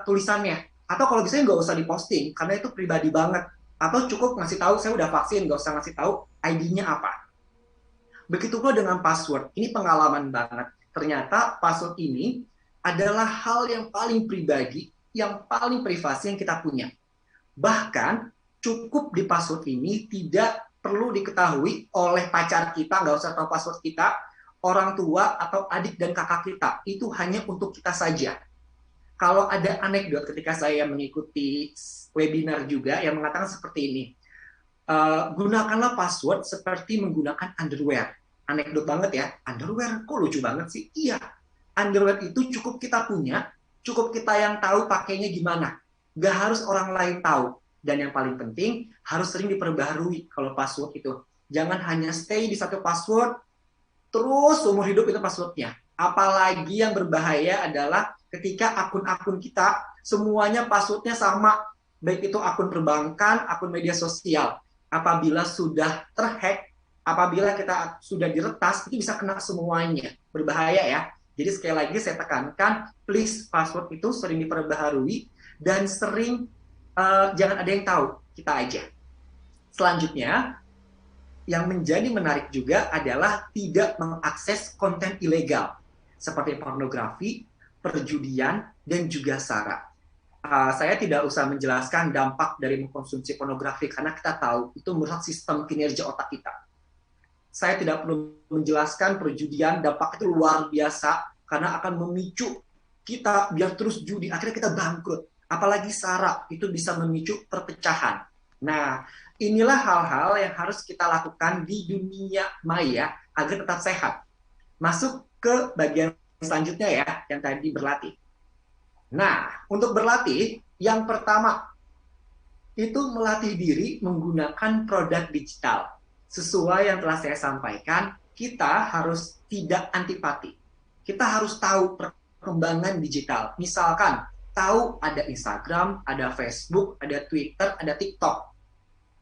tulisannya. Atau kalau bisa nggak usah diposting, karena itu pribadi banget. Atau cukup ngasih tahu saya udah vaksin, nggak usah ngasih tahu ID-nya apa. Begitu pula dengan password. Ini pengalaman banget. Ternyata password ini adalah hal yang paling pribadi, yang paling privasi yang kita punya. Bahkan cukup di password ini tidak perlu diketahui oleh pacar kita, nggak usah tahu password kita, orang tua atau adik dan kakak kita. Itu hanya untuk kita saja. Kalau ada anekdot ketika saya mengikuti webinar juga yang mengatakan seperti ini, gunakanlah password seperti menggunakan underwear. Anekdot banget ya, underwear kok lucu banget sih? Iya, underwear itu cukup kita punya, cukup kita yang tahu pakainya gimana. Nggak harus orang lain tahu. Dan yang paling penting, harus sering diperbaharui kalau password itu. Jangan hanya stay di satu password, terus seumur hidup itu passwordnya. Apalagi yang berbahaya adalah ketika akun-akun kita, semuanya passwordnya sama. Baik itu akun perbankan, akun media sosial. Apabila sudah terhack, apabila kita sudah diretas, itu bisa kena semuanya. Berbahaya ya. Jadi sekali lagi saya tekankan, please password itu sering diperbaharui dan sering jangan ada yang tahu, kita aja. Selanjutnya, yang menjadi menarik juga adalah tidak mengakses konten ilegal seperti pornografi, perjudian, dan juga sara. Saya tidak usah menjelaskan dampak dari mengkonsumsi pornografi karena kita tahu itu merusak sistem kinerja otak kita. Saya tidak perlu menjelaskan perjudian, dampak itu luar biasa karena akan memicu kita biar terus judi, akhirnya kita bangkrut. Apalagi sara, itu bisa memicu perpecahan. Nah, inilah hal-hal yang harus kita lakukan di dunia maya agar tetap sehat. Masuk ke bagian selanjutnya ya, yang tadi berlatih. Nah, untuk berlatih, yang pertama itu melatih diri menggunakan produk digital. Sesuai yang telah saya sampaikan, kita harus tidak antipati. Kita harus tahu perkembangan digital. Misalkan, tahu ada Instagram, ada Facebook, ada Twitter, ada TikTok.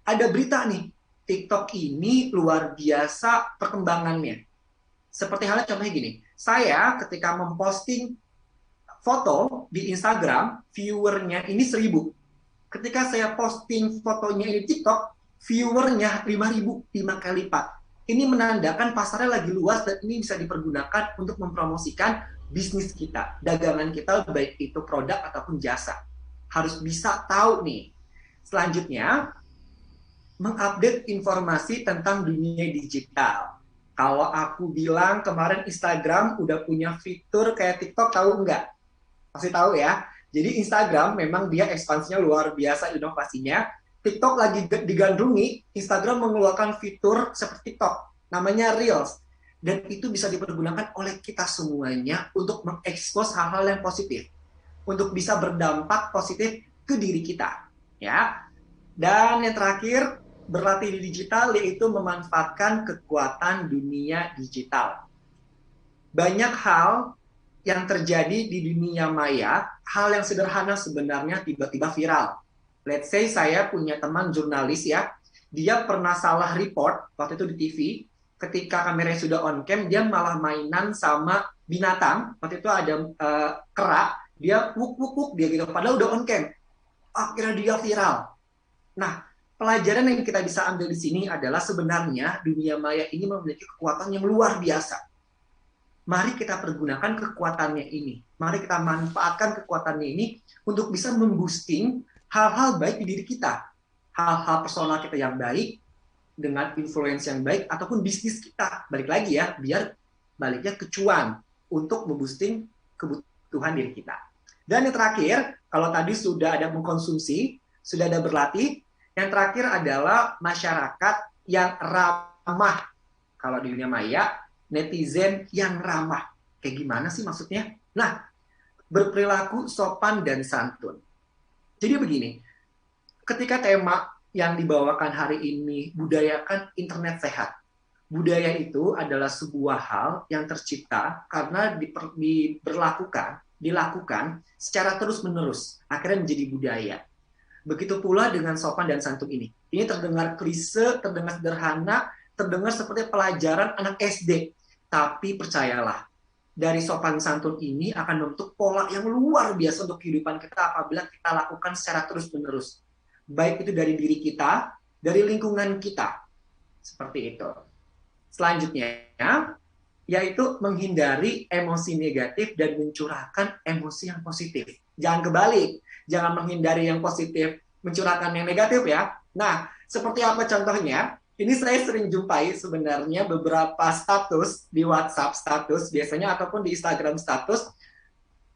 Ada berita nih, TikTok ini luar biasa perkembangannya. Seperti halnya contohnya gini, saya ketika memposting foto di Instagram, viewernya ini 1.000. Ketika saya posting fotonya di TikTok, viewernya 5.000, 5 kali lipat. Ini menandakan pasarnya lagi luas dan ini bisa dipergunakan untuk mempromosikan bisnis kita, dagangan kita, baik itu produk ataupun jasa. Harus bisa tahu nih. Selanjutnya, mengupdate informasi tentang dunia digital. Kalau aku bilang kemarin Instagram udah punya fitur kayak TikTok, tahu nggak? Pasti tahu ya. Jadi Instagram memang dia ekspansinya luar biasa inovasinya. TikTok lagi digandrungi, Instagram mengeluarkan fitur seperti TikTok, namanya Reels. Dan itu bisa dipergunakan oleh kita semuanya untuk mengekspos hal-hal yang positif. Untuk bisa berdampak positif ke diri kita. Ya. Dan yang terakhir, berlatih di digital yaitu memanfaatkan kekuatan dunia digital. Banyak hal yang terjadi di dunia maya, hal yang sederhana sebenarnya tiba-tiba viral. Let's say saya punya teman jurnalis ya, dia pernah salah report waktu itu di TV, ketika kameranya sudah on cam, dia malah mainan sama binatang, waktu itu ada kera, dia wuk-wuk-wuk dia gitu, padahal udah on cam. Akhirnya dia viral. Nah, pelajaran yang kita bisa ambil di sini adalah sebenarnya dunia maya ini memiliki kekuatan yang luar biasa. Mari kita pergunakan kekuatannya ini. Mari kita manfaatkan kekuatannya ini untuk bisa memboosting hal-hal baik di diri kita. Hal-hal personal kita yang baik, dengan influence yang baik, ataupun bisnis kita. Balik lagi ya, biar baliknya ke cuan untuk memboosting kebutuhan diri kita. Dan yang terakhir, kalau tadi sudah ada mengkonsumsi, sudah ada berlatih, yang terakhir adalah masyarakat yang ramah. Kalau di dunia maya, netizen yang ramah. Kayak gimana sih maksudnya? Nah, berperilaku sopan dan santun. Jadi begini, ketika tema yang dibawakan hari ini, budayakan internet sehat. Budaya itu adalah sebuah hal yang tercipta karena dilakukan secara terus-menerus. Akhirnya menjadi budaya. Begitu pula dengan sopan dan santun ini. Ini terdengar klise, terdengar sederhana, terdengar seperti pelajaran anak SD. Tapi percayalah, dari sopan santun ini akan membentuk pola yang luar biasa untuk kehidupan kita apabila kita lakukan secara terus-menerus. Baik itu dari diri kita, dari lingkungan kita. Seperti itu. Selanjutnya, yaitu menghindari emosi negatif dan mencurahkan emosi yang positif. Jangan kebalik. Jangan menghindari yang positif, mencurahkan yang negatif ya. Nah, seperti apa contohnya? Ini saya sering jumpai sebenarnya beberapa status di WhatsApp status biasanya ataupun di Instagram status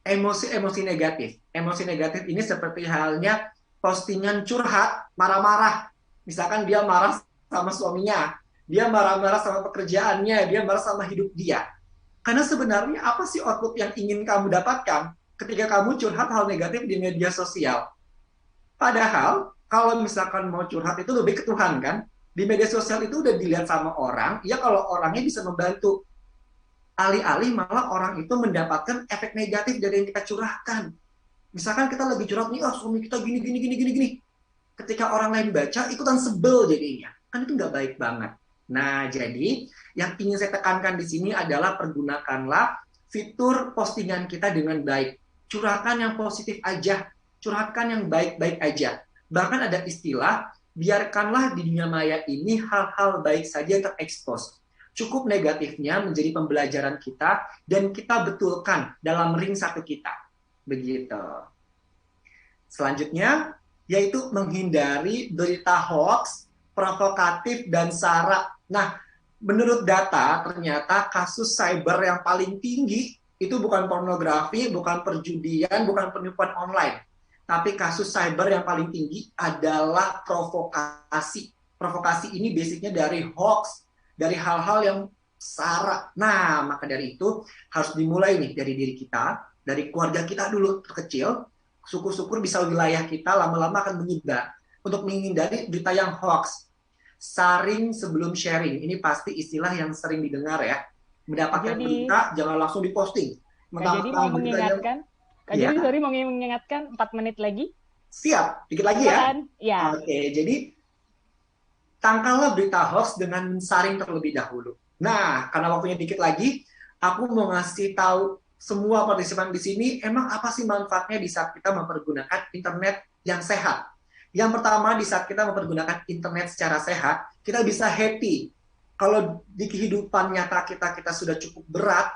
emosi-emosi negatif. Emosi negatif ini seperti halnya postingan curhat, marah-marah. Misalkan dia marah sama suaminya, dia marah-marah sama pekerjaannya, dia marah sama hidup dia. Karena sebenarnya apa sih output yang ingin kamu dapatkan ketika kamu curhat hal negatif di media sosial? Padahal kalau misalkan mau curhat itu lebih ke Tuhan kan? Di media sosial itu udah dilihat sama orang, ya kalau orangnya bisa membantu. Alih-alih malah orang itu mendapatkan efek negatif dari yang kita curahkan. Misalkan kita lagi curhat nih, suami kita gini. Ketika orang lain baca, ikutan sebel jadinya. Kan itu nggak baik banget. Nah, jadi yang ingin saya tekankan di sini adalah pergunakanlah fitur postingan kita dengan baik. Curahkan yang positif aja, curhatkan yang baik-baik aja. Bahkan ada istilah, biarkanlah di dunia maya ini hal-hal baik saja yang terekspos. Cukup negatifnya menjadi pembelajaran kita dan kita betulkan dalam ring satu kita. Begitu. Selanjutnya, yaitu menghindari berita hoax, provokatif, dan sara. Nah, menurut data, ternyata kasus cyber yang paling tinggi itu bukan pornografi, bukan perjudian, bukan penipuan online. Tapi kasus cyber yang paling tinggi adalah provokasi. Provokasi ini basicnya dari hoax, dari hal-hal yang sara. Nah, maka dari itu harus dimulai nih dari diri kita, dari keluarga kita dulu terkecil. Syukur-syukur bisa wilayah kita lama-lama akan menyebar untuk menghindari berita yang hoax. Saring sebelum sharing, ini pasti istilah yang sering didengar ya. Mendapatkan berita jangan langsung diposting. Kak Jody mau mengingatkan, Kak ya. Jody mau mengingatkan 4 menit lagi. Siap, dikit lagi ya. Oke, jadi tangkallah berita hoax dengan mensaring terlebih dahulu. Nah, karena waktunya dikit lagi, aku mau ngasih tahu semua partisipan di sini, emang apa sih manfaatnya di saat kita mempergunakan internet yang sehat? Yang pertama, di saat kita mempergunakan internet secara sehat, kita bisa happy. Kalau di kehidupan nyata kita sudah cukup berat,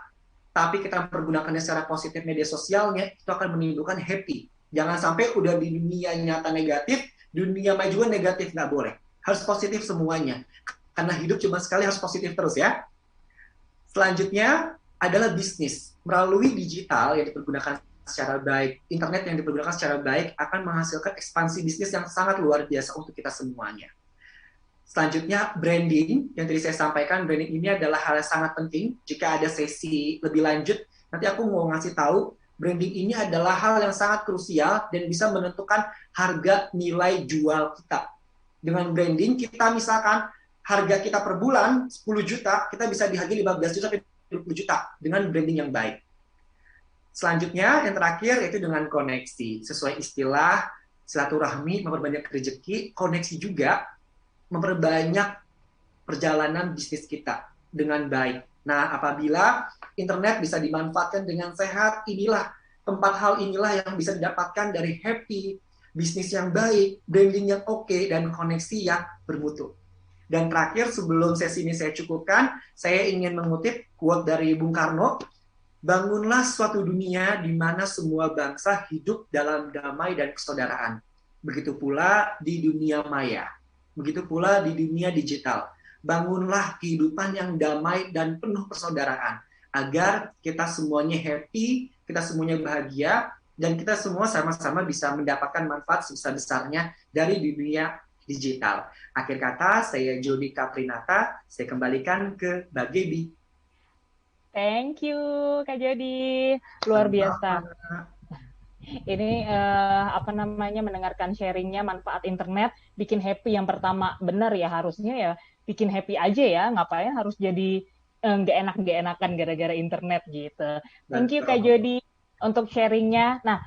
tapi kita mempergunakannya secara positif media sosialnya, itu akan menimbulkan happy. Jangan sampai udah di dunia nyata negatif, dunia maya juga negatif, nggak boleh. Harus positif semuanya. Karena hidup cuma sekali, harus positif terus ya. Selanjutnya adalah bisnis. Melalui digital yang dipergunakan secara baik, internet yang dipergunakan secara baik akan menghasilkan ekspansi bisnis yang sangat luar biasa untuk kita semuanya. Selanjutnya, branding. Yang tadi saya sampaikan, branding ini adalah hal yang sangat penting. Jika ada sesi lebih lanjut, nanti aku mau ngasih tahu, branding ini adalah hal yang sangat krusial dan bisa menentukan harga nilai jual kita. Dengan branding, kita misalkan harga kita per bulan 10 juta, kita bisa dihargai 15 juta sampai 20 juta dengan branding yang baik. Selanjutnya, yang terakhir, yaitu dengan koneksi. Sesuai istilah silaturahmi, memperbanyak rezeki, koneksi juga memperbanyak perjalanan bisnis kita dengan baik. Nah, apabila internet bisa dimanfaatkan dengan sehat, tempat hal inilah yang bisa didapatkan dari happy, bisnis yang baik, branding yang oke, dan koneksi yang bermutu. Dan terakhir, sebelum sesi ini saya cukupkan, saya ingin mengutip quote dari Bung Karno, bangunlah suatu dunia di mana semua bangsa hidup dalam damai dan persaudaraan. Begitu pula di dunia maya. Begitu pula di dunia digital. Bangunlah kehidupan yang damai dan penuh persaudaraan. Agar kita semuanya happy, kita semuanya bahagia, dan kita semua sama-sama bisa mendapatkan manfaat sebesar-besarnya dari dunia digital. Akhir kata, saya Jody Kaprinata, saya kembalikan ke Mbak Gaby. Thank you, Kak Jody. Luar biasa. Ini mendengarkan sharingnya manfaat internet bikin happy yang pertama. Benar ya, harusnya ya bikin happy aja ya. Ngapain harus jadi nggak enakan gara-gara internet gitu. Thank you Kak Jody untuk sharingnya. Nah,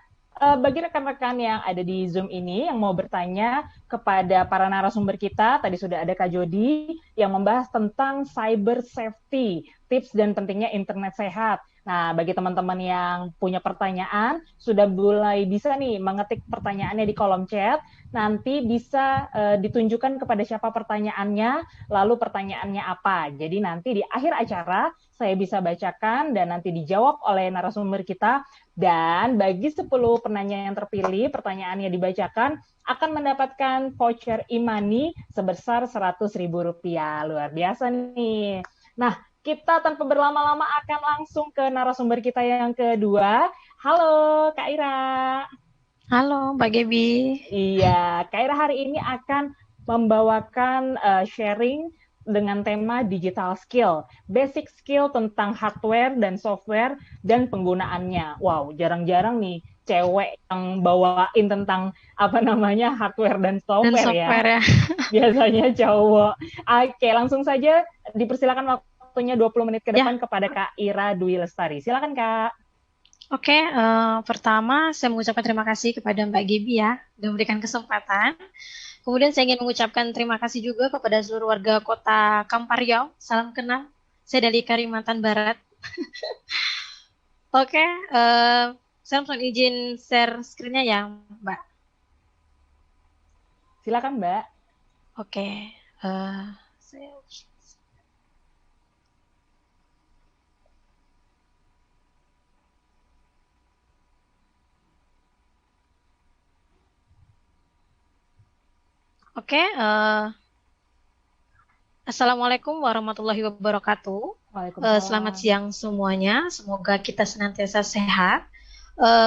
bagi rekan-rekan yang ada di Zoom ini yang mau bertanya kepada para narasumber kita, tadi sudah ada Kak Jody yang membahas tentang cyber safety, tips dan pentingnya internet sehat. Nah, bagi teman-teman yang punya pertanyaan, sudah mulai bisa nih mengetik pertanyaannya di kolom chat. Nanti bisa ditunjukkan kepada siapa pertanyaannya, lalu pertanyaannya apa. Jadi nanti di akhir acara, saya bisa bacakan dan nanti dijawab oleh narasumber kita. Dan bagi 10 penanya yang terpilih, pertanyaannya dibacakan, akan mendapatkan voucher e-money sebesar Rp100.000. Luar biasa nih. Nah, kita tanpa berlama-lama akan langsung ke narasumber kita yang kedua. Halo, Kak Ira. Halo, Mbak Gaby. Iya, Kak Ira hari ini akan membawakan sharing dengan tema digital skill, basic skill tentang hardware dan software dan penggunaannya. Wow, jarang-jarang nih cewek yang bawain tentang hardware dan software ya. Biasanya cowok. Oke, langsung saja dipersilakan waktunya 20 menit ke depan kepada Kak Ira Dwi Lestari. Silakan Kak. Oke, pertama saya mengucapkan terima kasih kepada Mbak Gaby ya, sudah memberikan kesempatan. Kemudian saya ingin mengucapkan terima kasih juga kepada seluruh warga kota Kampar Riau. Salam kenal, saya dari Kalimantan Barat. Oke, saya langsung izin share screen-nya ya, Mbak. Silakan Mbak. Oke, saya... Oke, Assalamualaikum warahmatullahi wabarakatuh. Selamat Waalaikumsalam. siang semuanya. Semoga kita senantiasa sehat.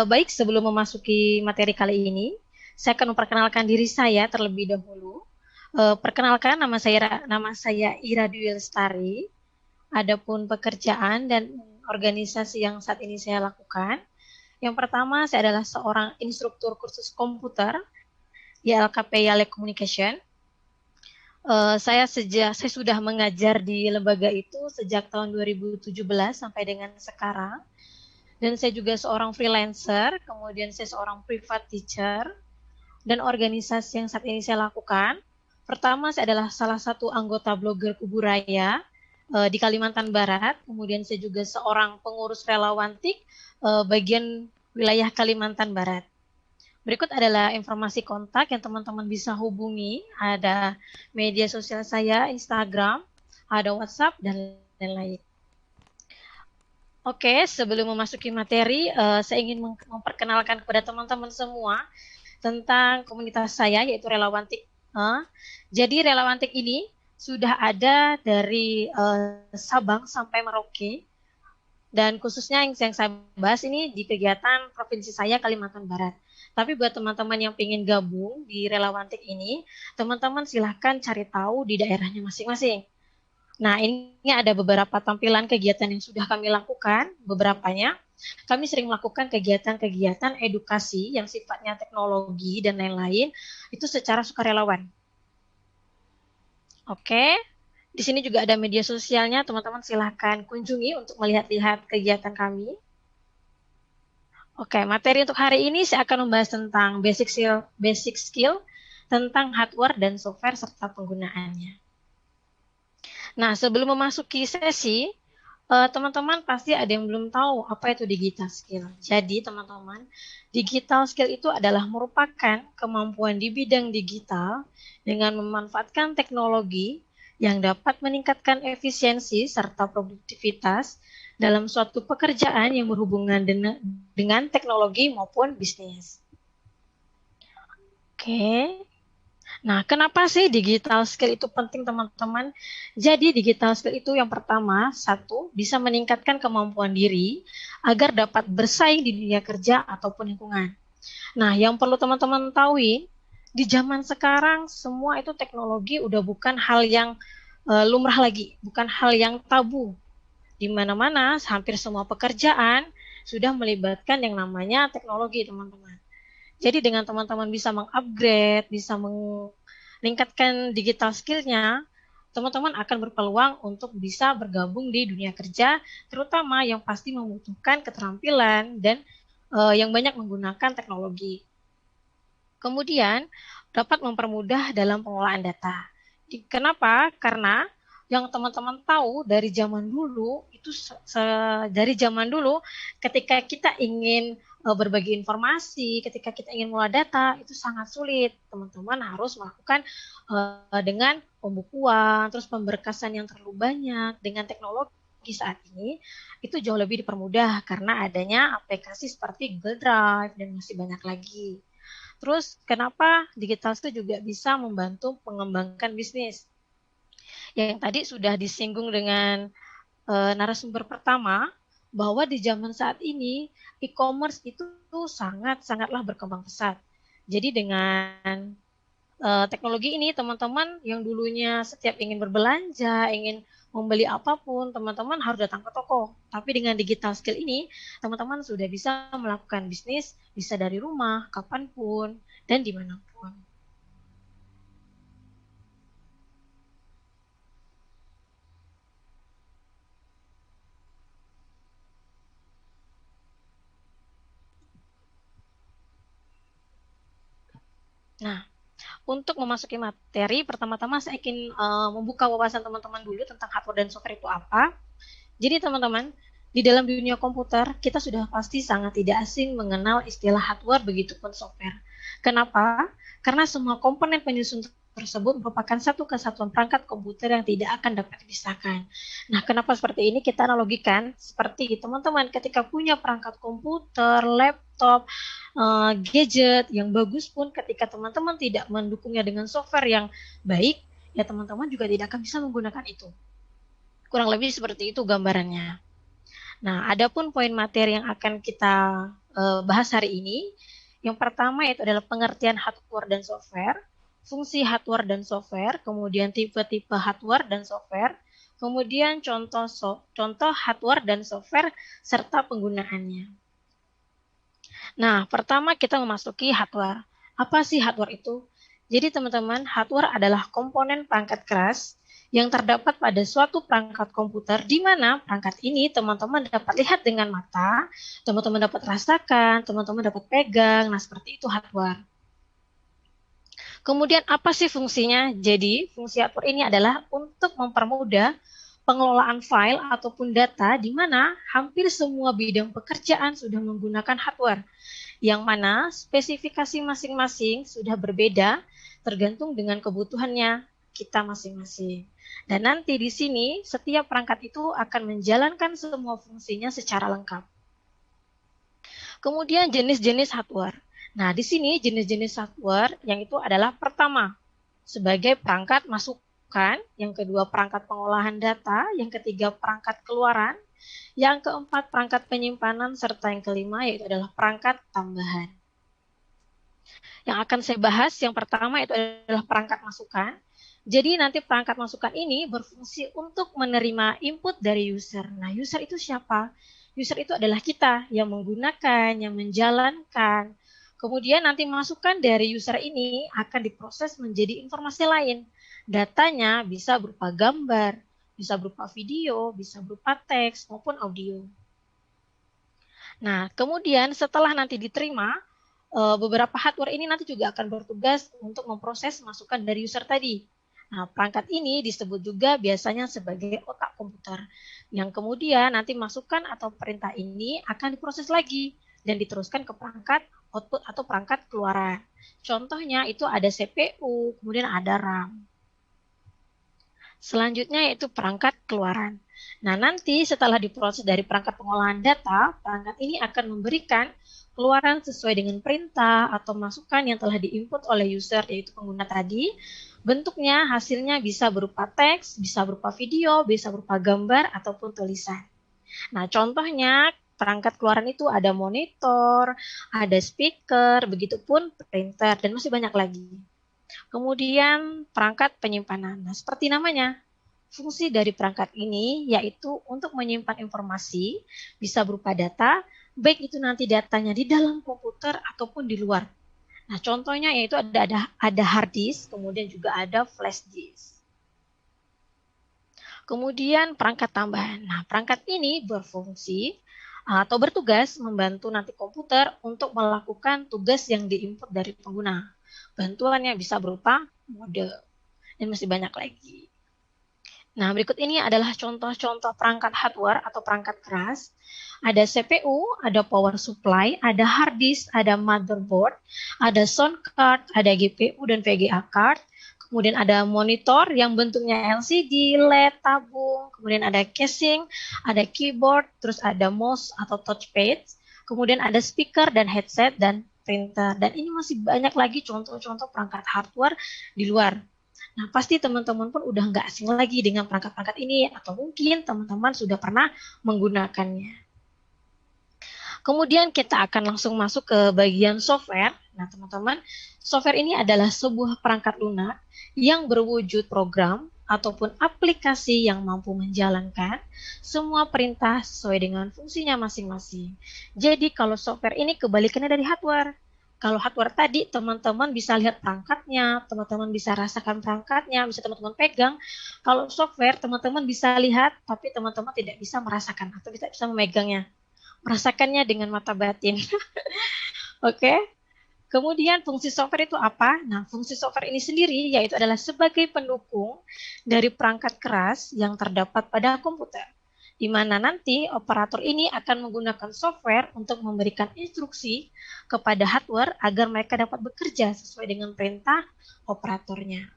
Baik, sebelum memasuki materi kali ini, saya akan memperkenalkan diri saya terlebih dahulu. Perkenalkan, nama saya Ira Dwi Lestari. Adapun pekerjaan dan organisasi yang saat ini saya lakukan, yang pertama saya adalah seorang instruktur kursus komputer di LKP Yale Communication. Saya sudah mengajar di lembaga itu sejak tahun 2017 sampai dengan sekarang. Dan saya juga seorang freelancer, kemudian saya seorang private teacher, dan organisasi yang saat ini saya lakukan. Pertama, saya adalah salah satu anggota blogger Kuburaya di Kalimantan Barat. Kemudian saya juga seorang pengurus relawan TIK bagian wilayah Kalimantan Barat. Berikut adalah informasi kontak yang teman-teman bisa hubungi. Ada media sosial saya, Instagram, ada WhatsApp, dan lain-lain. Oke, sebelum memasuki materi, saya ingin memperkenalkan kepada teman-teman semua tentang komunitas saya, yaitu Relawan TIK. Jadi Relawan TIK ini sudah ada dari Sabang sampai Merauke. Dan khususnya yang saya bahas ini di kegiatan provinsi saya, Kalimantan Barat. Tapi buat teman-teman yang ingin gabung di Relawan TIK ini, teman-teman silahkan cari tahu di daerahnya masing-masing. Nah, ini ada beberapa tampilan kegiatan yang sudah kami lakukan, beberapanya. Kami sering melakukan kegiatan-kegiatan edukasi yang sifatnya teknologi dan lain-lain, itu secara sukarelawan. Oke, di sini juga ada media sosialnya, teman-teman silahkan kunjungi untuk melihat-lihat kegiatan kami. Oke, materi untuk hari ini saya akan membahas tentang basic skill tentang hardware dan software serta penggunaannya. Nah, sebelum memasuki sesi, teman-teman pasti ada yang belum tahu apa itu digital skill. Jadi, teman-teman, digital skill itu adalah merupakan kemampuan di bidang digital dengan memanfaatkan teknologi yang dapat meningkatkan efisiensi serta produktivitas dalam suatu pekerjaan yang berhubungan dengan teknologi maupun bisnis. Oke. Nah, kenapa sih digital skill itu penting, teman-teman? Jadi, digital skill itu yang pertama, satu, bisa meningkatkan kemampuan diri agar dapat bersaing di dunia kerja ataupun lingkungan. Nah, yang perlu teman-teman tahu, di zaman sekarang semua itu teknologi udah bukan hal yang lumrah lagi, bukan hal yang tabu. Di mana-mana, hampir semua pekerjaan sudah melibatkan yang namanya teknologi, teman-teman. Jadi dengan teman-teman bisa mengupgrade, bisa meningkatkan digital skill-nya, teman-teman akan berpeluang untuk bisa bergabung di dunia kerja, terutama yang pasti membutuhkan keterampilan dan yang banyak menggunakan teknologi. Kemudian, dapat mempermudah dalam pengolahan data. Kenapa? Karena yang teman-teman tahu dari zaman dulu itu dari zaman dulu ketika kita ingin berbagi informasi, ketika kita ingin mengolah data itu sangat sulit. Teman-teman harus melakukan dengan pembukuan, terus pemberkasan yang terlalu banyak. Dengan teknologi saat ini itu jauh lebih dipermudah karena adanya aplikasi seperti Google Drive dan masih banyak lagi. Terus kenapa digital itu juga bisa membantu mengembangkan bisnis? Yang tadi sudah disinggung dengan narasumber pertama, bahwa di zaman saat ini e-commerce itu sangatlah berkembang pesat. Jadi dengan teknologi ini, teman-teman yang dulunya setiap ingin berbelanja, ingin membeli apapun, teman-teman harus datang ke toko. Tapi dengan digital skill ini, teman-teman sudah bisa melakukan bisnis, bisa dari rumah, kapanpun, dan dimanapun. Nah, untuk memasuki materi, pertama-tama saya ingin membuka wawasan teman-teman dulu tentang hardware dan software itu apa. Jadi teman-teman, di dalam dunia komputer, kita sudah pasti sangat tidak asing mengenal istilah hardware begitupun software. Kenapa? Karena semua komponen penyusun tersebut merupakan satu kesatuan perangkat komputer yang tidak akan dapat dipisahkan. Nah, kenapa seperti ini? Kita analogikan seperti teman-teman ketika punya perangkat komputer, laptop, laptop, gadget yang bagus pun ketika teman-teman tidak mendukungnya dengan software yang baik, ya teman-teman juga tidak akan bisa menggunakan itu. Kurang lebih seperti itu gambarannya. Nah, adapun poin materi yang akan kita bahas hari ini, yang pertama yaitu adalah pengertian hardware dan software, fungsi hardware dan software, kemudian tipe-tipe hardware dan software, kemudian contoh hardware dan software serta penggunaannya. Nah, pertama kita memasuki hardware. Apa sih hardware itu? Jadi teman-teman, hardware adalah komponen perangkat keras yang terdapat pada suatu perangkat komputer di mana perangkat ini teman-teman dapat lihat dengan mata, teman-teman dapat rasakan, teman-teman dapat pegang. Nah, seperti itu hardware. Kemudian apa sih fungsinya? Jadi, fungsi hardware ini adalah untuk mempermudah pengelolaan file ataupun data di mana hampir semua bidang pekerjaan sudah menggunakan hardware, yang mana spesifikasi masing-masing sudah berbeda tergantung dengan kebutuhannya kita masing-masing. Dan nanti di sini setiap perangkat itu akan menjalankan semua fungsinya secara lengkap. Kemudian jenis-jenis hardware. Nah, di sini jenis-jenis hardware yang itu adalah pertama sebagai perangkat masukan, yang kedua perangkat pengolahan data, yang ketiga perangkat keluaran, yang keempat perangkat penyimpanan, serta yang kelima yaitu adalah perangkat tambahan. Yang akan saya bahas yang pertama itu adalah perangkat masukan. Jadi nanti perangkat masukan ini berfungsi untuk menerima input dari user. Nah, user itu siapa? User itu adalah kita yang menggunakan, yang menjalankan. Kemudian nanti masukan dari user ini akan diproses menjadi informasi lain. Datanya bisa berupa gambar, bisa berupa video, bisa berupa teks maupun audio. Nah, kemudian setelah nanti diterima, beberapa hardware ini nanti juga akan bertugas untuk memproses masukan dari user tadi. Nah, perangkat ini disebut juga biasanya sebagai otak komputer, yang kemudian nanti masukan atau perintah ini akan diproses lagi dan diteruskan ke perangkat output atau perangkat keluaran. Contohnya itu ada CPU, kemudian ada RAM. Selanjutnya yaitu perangkat keluaran. Nah, nanti setelah diproses dari perangkat pengolahan data, perangkat ini akan memberikan keluaran sesuai dengan perintah atau masukan yang telah diinput oleh user, yaitu pengguna tadi. Bentuknya, hasilnya bisa berupa teks, bisa berupa video, bisa berupa gambar, ataupun tulisan. Nah, contohnya perangkat keluaran itu ada monitor, ada speaker, begitupun printer, dan masih banyak lagi. Kemudian perangkat penyimpanan. Nah, seperti namanya, fungsi dari perangkat ini yaitu untuk menyimpan informasi, bisa berupa data, baik itu nanti datanya di dalam komputer ataupun di luar. Nah, contohnya yaitu ada hard disk, kemudian juga ada flash disk. Kemudian perangkat tambahan. Nah, perangkat ini berfungsi atau bertugas membantu nanti komputer untuk melakukan tugas yang diinput dari pengguna. Bantuannya bisa berupa mode, dan masih banyak lagi. Nah, berikut ini adalah contoh-contoh perangkat hardware atau perangkat keras. Ada CPU, ada power supply, ada hard disk, ada motherboard, ada sound card, ada GPU dan VGA card. Kemudian ada monitor yang bentuknya LCD, LED, tabung. Kemudian ada casing, ada keyboard, terus ada mouse atau touchpad. Kemudian ada speaker dan headset dan printer. Dan ini masih banyak lagi contoh-contoh perangkat hardware di luar. Nah, pasti teman-teman pun udah nggak asing lagi dengan perangkat-perangkat ini, atau mungkin teman-teman sudah pernah menggunakannya. Kemudian kita akan langsung masuk ke bagian software. Nah, teman-teman, software ini adalah sebuah perangkat lunak yang berwujud program ataupun aplikasi yang mampu menjalankan semua perintah sesuai dengan fungsinya masing-masing. Jadi, kalau software ini kebalikannya dari hardware. Kalau hardware tadi, teman-teman bisa lihat perangkatnya, teman-teman bisa rasakan perangkatnya, bisa teman-teman pegang. Kalau software, teman-teman bisa lihat, tapi teman-teman tidak bisa merasakan atau tidak bisa memegangnya. Merasakannya dengan mata batin. Oke. Kemudian fungsi software itu apa? Nah, fungsi software ini sendiri yaitu adalah sebagai pendukung dari perangkat keras yang terdapat pada komputer, di mana nanti operator ini akan menggunakan software untuk memberikan instruksi kepada hardware agar mereka dapat bekerja sesuai dengan perintah operatornya.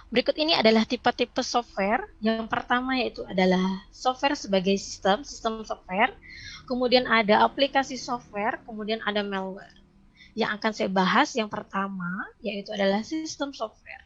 Berikut ini adalah tipe-tipe software. Yang pertama yaitu adalah software sebagai sistem software. Kemudian ada aplikasi software, kemudian ada malware. Yang akan saya bahas yang pertama yaitu adalah sistem software.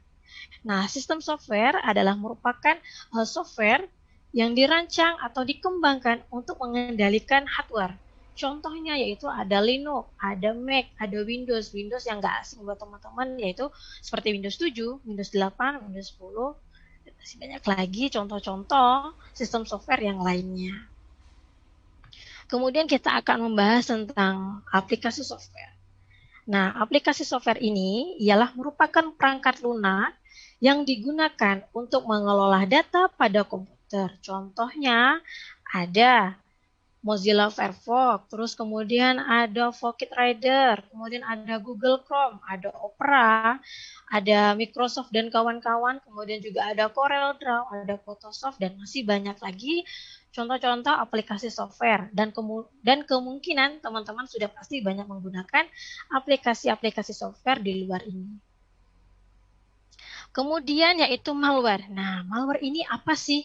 Nah, sistem software adalah merupakan software yang dirancang atau dikembangkan untuk mengendalikan hardware. Contohnya yaitu ada Linux, ada Mac, ada Windows. Windows yang nggak asing buat teman-teman yaitu seperti Windows 7, Windows 8, Windows 10, dan masih banyak lagi contoh-contoh sistem software yang lainnya. Kemudian kita akan membahas tentang aplikasi software. Nah, aplikasi software ini ialah merupakan perangkat lunak yang digunakan untuk mengelola data pada komputer. Contohnya ada Mozilla Firefox, terus kemudian ada Pocket Reader, kemudian ada Google Chrome, ada Opera, ada Microsoft dan kawan-kawan, kemudian juga ada Corel Draw, ada Photoshop, dan masih banyak lagi contoh-contoh aplikasi software. Dan kemungkinan teman-teman sudah pasti banyak menggunakan aplikasi-aplikasi software di luar ini. Kemudian yaitu malware. Nah, malware ini apa sih?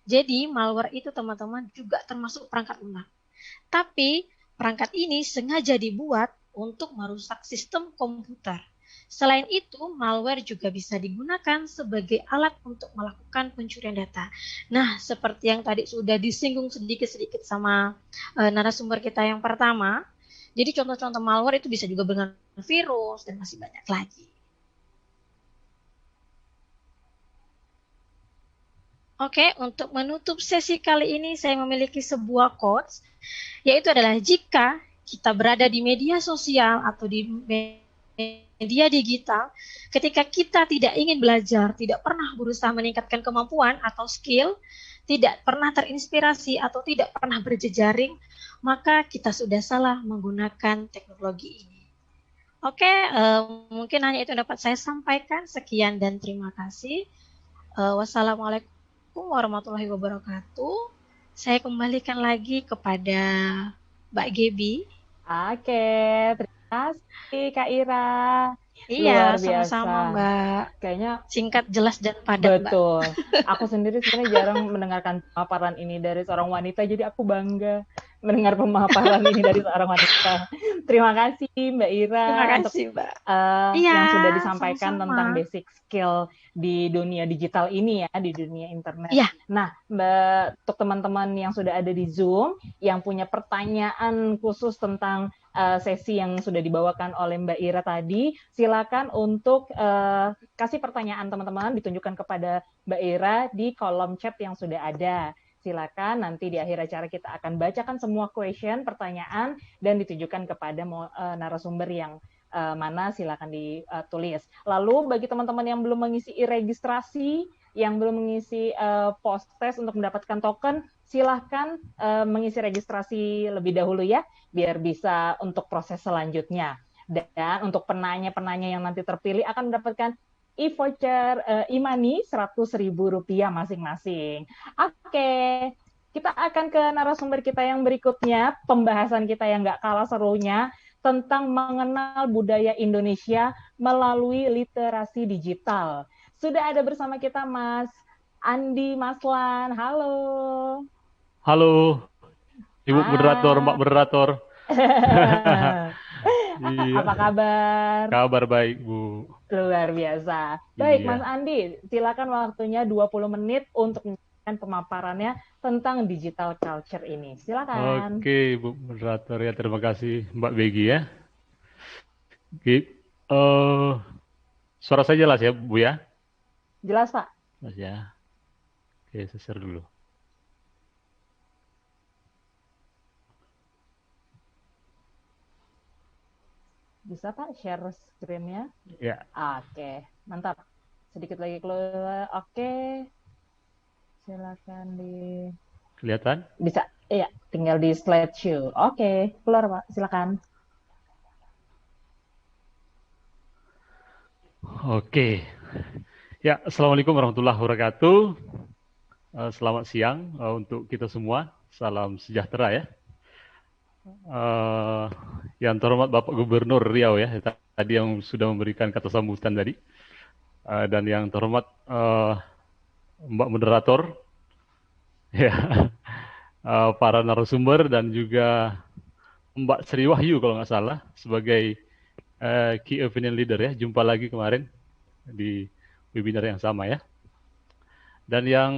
Jadi malware itu teman-teman juga termasuk perangkat lunak. Tapi perangkat ini sengaja dibuat untuk merusak sistem komputer. Selain itu, malware juga bisa digunakan sebagai alat untuk melakukan pencurian data. Nah, seperti yang tadi sudah disinggung sedikit-sedikit sama narasumber kita yang pertama. Jadi contoh-contoh malware itu bisa juga dengan virus dan masih banyak lagi. Oke, untuk menutup sesi kali ini saya memiliki sebuah quotes, yaitu adalah jika kita berada di media sosial atau di media digital, ketika kita tidak ingin belajar, tidak pernah berusaha meningkatkan kemampuan atau skill, tidak pernah terinspirasi atau tidak pernah berjejaring, maka kita sudah salah menggunakan teknologi ini. Oke, mungkin hanya itu yang dapat saya sampaikan. Sekian dan terima kasih. Wassalamualaikum warahmatullahi wabarakatuh. Saya kembalikan lagi kepada Mbak Gebi. Oke, terima kasih Kak Ira. Iya, Luar biasa. sama-sama Mbak. Kayaknya singkat, jelas dan padat, betul. Mbak. Aku sendiri sebenarnya jarang mendengarkan pemaparan ini dari seorang wanita, jadi aku bangga mendengar pemaparan ini dari seorang wanita. Terima kasih Mbak Ira. Terima kasih Mbak. Yang sudah disampaikan sama-sama. tentang basic skill di dunia digital ini ya, di dunia internet. Iya. Nah, Mbak, untuk teman-teman yang sudah ada di Zoom, yang punya pertanyaan khusus tentang sesi yang sudah dibawakan oleh Mbak Ira tadi, silakan untuk kasih pertanyaan teman-teman, ditunjukkan kepada Mbak Ira di kolom chat yang sudah ada. Silakan, nanti di akhir acara kita akan bacakan semua pertanyaan, dan ditujukan kepada narasumber yang mana silakan ditulis. Lalu bagi teman-teman yang belum mengisi e-registrasi, yang belum mengisi post test untuk mendapatkan token, silahkan mengisi registrasi lebih dahulu ya, biar bisa untuk proses selanjutnya. Dan untuk penanya-penanya yang nanti terpilih akan mendapatkan e-voucher e-money Rp100.000 masing-masing. Oke, kita akan ke narasumber kita yang berikutnya, pembahasan kita yang nggak kalah serunya, tentang mengenal budaya Indonesia melalui literasi digital. Sudah ada bersama kita Mas Andi Maslan. Halo. Halo, Ibu moderator, Mbak moderator. Iya. Apa kabar? Kabar baik, Bu. Luar biasa. Baik, Iya. Mas Andi, silakan waktunya 20 menit untuk menyampaikan pemaparannya tentang digital culture ini. Silakan. Oke, Bu moderator ya, terima kasih Mbak Begi ya. Oke, suara saya jelas ya, Bu ya? Jelas, Pak. Jelas ya. Oke, saya share dulu. Bisa Pak share screen-nya? Ya. Oke, mantap. Sedikit lagi keluar. Oke. Silakan di... Kelihatan? Bisa. Iya, tinggal di slideshow. Oke, keluar Pak. Silakan. Oke. Ya, Assalamualaikum warahmatullahi wabarakatuh. Selamat siang untuk kita semua. Salam sejahtera ya. Yang terhormat Bapak Gubernur Riau ya, tadi yang sudah memberikan kata sambutan tadi. dan yang terhormat Mbak Moderator, ya, para narasumber dan juga Mbak Sri Wahyu kalau nggak salah sebagai Key Opinion Leader ya. Jumpa lagi kemarin di webinar yang sama ya. Dan yang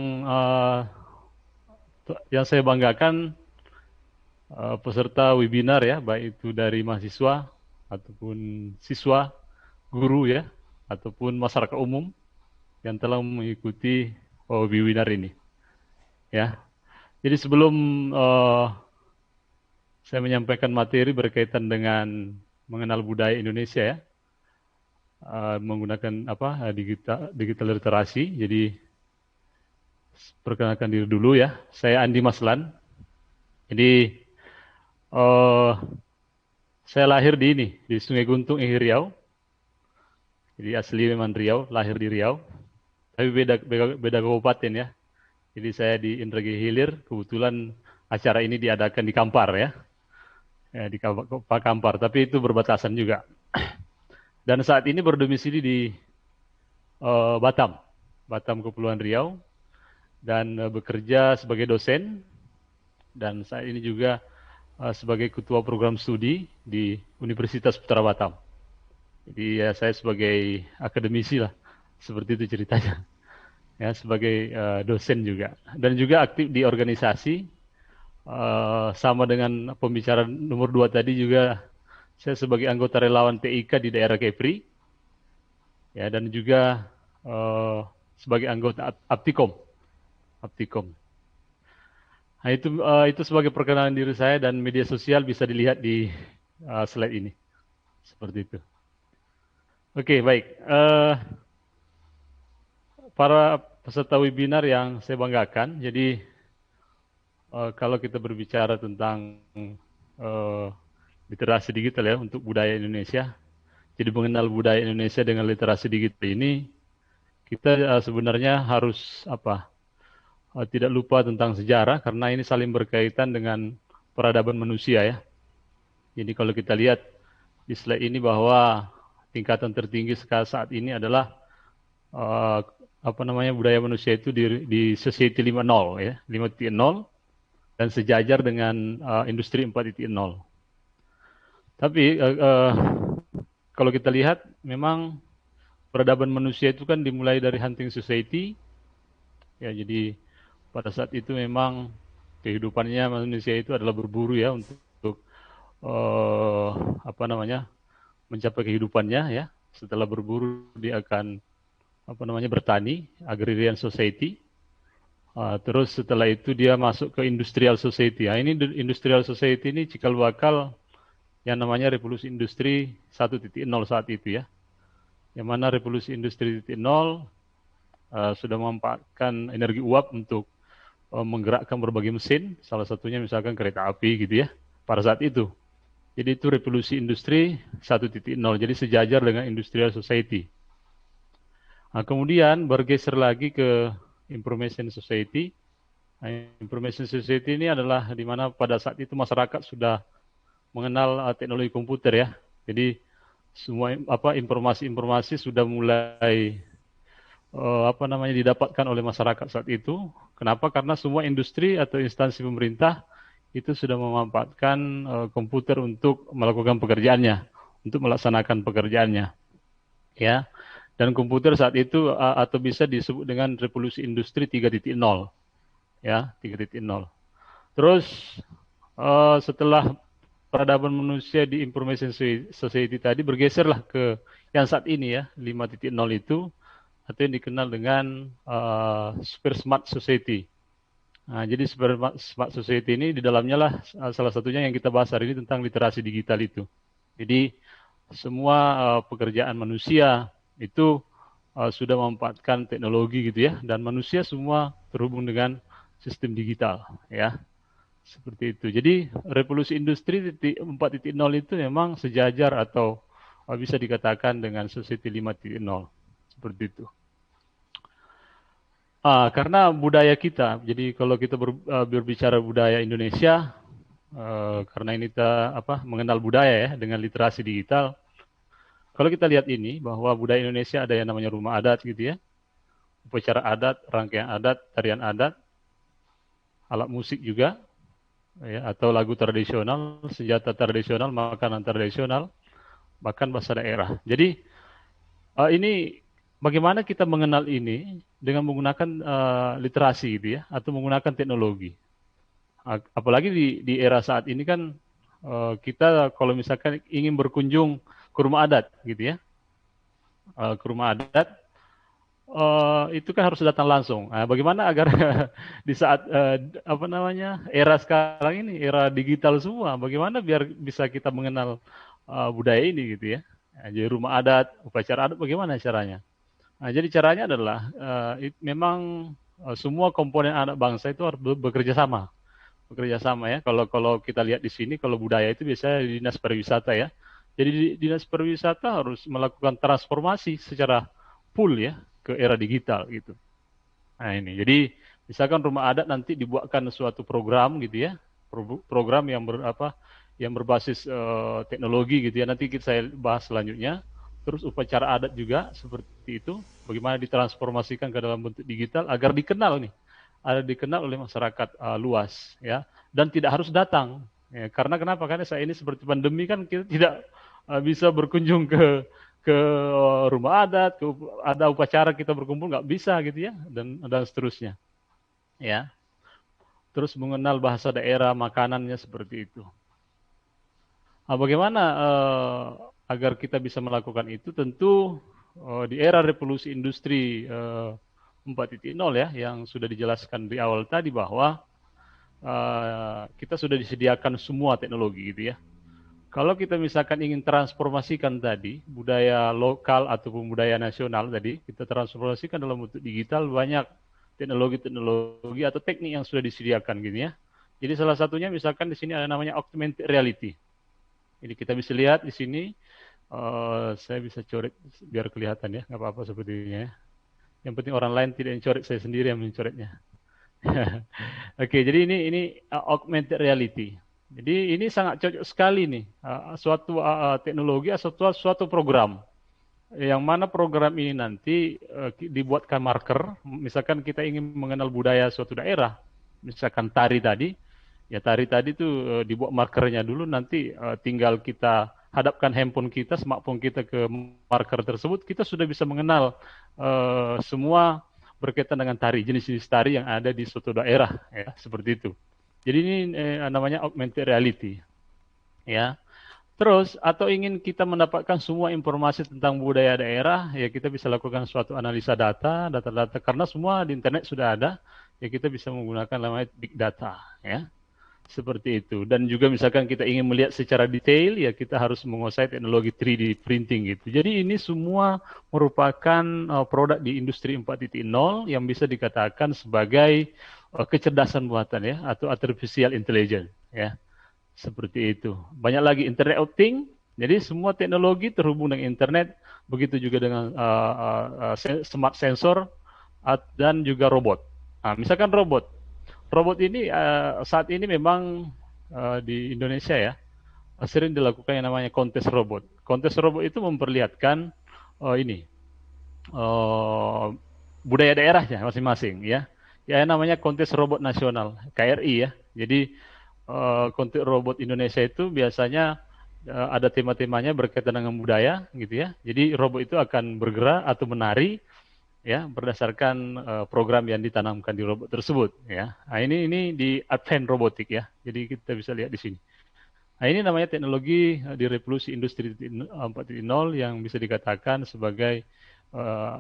saya banggakan peserta webinar ya, baik itu dari mahasiswa ataupun siswa, guru ya, ataupun masyarakat umum yang telah mengikuti webinar ini. Ya, jadi sebelum saya menyampaikan materi berkaitan dengan mengenal budaya Indonesia ya, menggunakan digital literasi. Jadi perkenalkan diri dulu ya, saya Andi Maslan. Jadi saya lahir di Sungai Guntung, Riau. Jadi asli memang Riau, lahir di Riau. Tapi beda kabupaten ya. Jadi saya di Indragiri Hilir, kebetulan acara ini diadakan di Kampar ya. Di Pak Kampar, tapi itu berbatasan juga. Dan saat ini berdomisili di Batam, Kepulauan Riau, dan bekerja sebagai dosen, dan saat ini juga sebagai ketua program studi di Universitas Putra Batam. Jadi ya saya sebagai akademisi lah, seperti itu ceritanya. Ya, sebagai dosen juga, dan juga aktif di organisasi, sama dengan pembicara nomor 2 tadi juga saya sebagai anggota relawan TIK di daerah Kepri, ya, dan juga sebagai anggota Aptikom. Nah, itu sebagai perkenalan diri saya, dan media sosial bisa dilihat di slide ini, seperti itu. Oke, baik. Para peserta webinar yang saya banggakan, jadi kalau kita berbicara tentang literasi digital ya untuk budaya Indonesia, jadi mengenal budaya Indonesia dengan literasi digital ini, kita sebenarnya harus tidak lupa tentang sejarah, karena ini saling berkaitan dengan peradaban manusia ya. Jadi kalau kita lihat di slide ini bahwa tingkatan tertinggi saat ini adalah budaya manusia itu di Society 5.0 ya, 5.0, dan sejajar dengan industri 4.0. Tapi kalau kita lihat memang peradaban manusia itu kan dimulai dari hunting society ya, jadi pada saat itu memang kehidupannya manusia itu adalah berburu ya, untuk mencapai kehidupannya ya. Setelah berburu dia akan bertani, agrarian society. Terus setelah itu dia masuk ke industrial society. Nah, ini industrial society ini cikal bakal yang namanya revolusi industri 1.0 saat itu ya. Yang mana revolusi industri 1.0 sudah memanfaatkan energi uap untuk menggerakkan berbagai mesin, salah satunya misalkan kereta api gitu ya, pada saat itu. Jadi itu revolusi industri 1.0, jadi sejajar dengan industrial society. Nah, kemudian bergeser lagi ke information society. Nah, information society ini adalah di mana pada saat itu masyarakat sudah mengenal teknologi komputer ya. Jadi semua informasi-informasi sudah mulai didapatkan oleh masyarakat saat itu. Kenapa? Karena semua industri atau instansi pemerintah itu sudah memanfaatkan komputer untuk melakukan pekerjaannya, untuk melaksanakan pekerjaannya. Ya. Dan komputer saat itu atau bisa disebut dengan revolusi industri 3.0. Ya, 3.0. Terus setelah peradaban manusia di information society tadi bergeserlah ke yang saat ini ya, 5.0 itu, atau yang dikenal dengan super smart society. Nah, jadi super smart society ini di dalamnya lah salah satunya yang kita bahas hari ini tentang literasi digital itu. Jadi semua pekerjaan manusia itu sudah memanfaatkan teknologi gitu ya, dan manusia semua terhubung dengan sistem digital ya, seperti itu. Jadi revolusi industri 4.0 itu memang sejajar atau bisa dikatakan dengan society 5.0, seperti itu. Karena budaya kita, jadi kalau kita berbicara budaya Indonesia, karena ini kita mengenal budaya ya dengan literasi digital, Kalau kita lihat ini, bahwa budaya Indonesia ada yang namanya rumah adat gitu ya, upacara adat, rangkaian adat, tarian adat, alat musik juga, ya, atau lagu tradisional, senjata tradisional, makanan tradisional, bahkan bahasa daerah. Jadi ini bagaimana kita mengenal ini dengan menggunakan literasi gitu ya, atau menggunakan teknologi. Apalagi di era saat ini kan kita kalau misalkan ingin berkunjung ke rumah adat gitu ya, ke rumah adat itu kan harus datang langsung. Nah, bagaimana agar di saat era sekarang ini era digital semua, bagaimana biar bisa kita mengenal budaya ini gitu ya. Nah, jadi rumah adat, upacara adat bagaimana caranya? Nah, jadi caranya adalah memang semua komponen anak bangsa itu harus bekerja sama ya. Kalau kita lihat di sini, kalau budaya itu biasanya di dinas pariwisata ya. Jadi dinas pariwisata harus melakukan transformasi secara full ya ke era digital gitu. Nah ini, jadi misalkan rumah adat nanti dibuatkan suatu program gitu ya, program yang berbasis teknologi gitu ya. Nanti saya bahas selanjutnya. Terus upacara adat juga seperti itu, bagaimana ditransformasikan ke dalam bentuk digital agar dikenal nih. Ada dikenal oleh masyarakat luas ya, dan tidak harus datang ya, karena kenapa? Karena saat ini seperti pandemi kan kita tidak bisa berkunjung ke rumah adat, ada upacara kita berkumpul nggak bisa gitu ya, dan seterusnya ya. Terus mengenal bahasa daerah, makanannya seperti itu. Nah, bagaimana agar kita bisa melakukan itu? Tentu di era revolusi industri 4.0 ya, yang sudah dijelaskan di awal tadi bahwa kita sudah disediakan semua teknologi gitu ya. Kalau kita misalkan ingin transformasikan tadi budaya lokal ataupun budaya nasional tadi, kita transformasikan dalam bentuk digital, banyak teknologi atau teknik yang sudah disediakan gitu ya. Jadi salah satunya misalkan di sini ada namanya augmented reality. Jadi kita bisa lihat di sini, saya bisa coret biar kelihatan ya, nggak apa-apa sepertinya ya. Yang penting orang lain tidak mencoret, saya sendiri yang mencoretnya. Oke, jadi ini augmented reality. Jadi ini sangat cocok sekali nih, suatu teknologi atau suatu program. Yang mana program ini nanti dibuatkan marker, misalkan kita ingin mengenal budaya suatu daerah, misalkan tari tadi, ya tari tadi itu dibuat markernya dulu, nanti tinggal kita hadapkan handphone kita, smartphone kita ke marker tersebut, kita sudah bisa mengenal semua berkaitan dengan tari, jenis-jenis tari yang ada di suatu daerah, ya, seperti itu. Jadi ini namanya augmented reality, ya. Terus atau ingin kita mendapatkan semua informasi tentang budaya daerah, ya kita bisa lakukan suatu analisa data karena semua di internet sudah ada, ya kita bisa menggunakan namanya big data, ya. Seperti itu. Dan juga misalkan kita ingin melihat secara detail, ya kita harus menguasai teknologi 3D printing gitu. Jadi ini semua merupakan produk di industri 4.0 yang bisa dikatakan sebagai kecerdasan buatan ya, atau artificial intelligence ya. Seperti itu. Banyak lagi Internet of Things. Jadi semua teknologi terhubung dengan internet, begitu juga dengan smart sensor dan juga robot. Nah, misalkan robot ini saat ini memang di Indonesia ya sering dilakukan yang namanya kontes robot. Kontes robot itu memperlihatkan budaya daerahnya masing-masing ya. Ya namanya kontes robot nasional KRI ya. Jadi kontes robot Indonesia itu biasanya ada tema-temanya berkaitan dengan budaya gitu ya. Jadi robot itu akan bergerak atau menari ya berdasarkan program yang ditanamkan di robot tersebut ya. Nah, ini di advanced robotik ya. Jadi kita bisa lihat di sini. Nah, ini namanya teknologi di revolusi industri 4.0 yang bisa dikatakan sebagai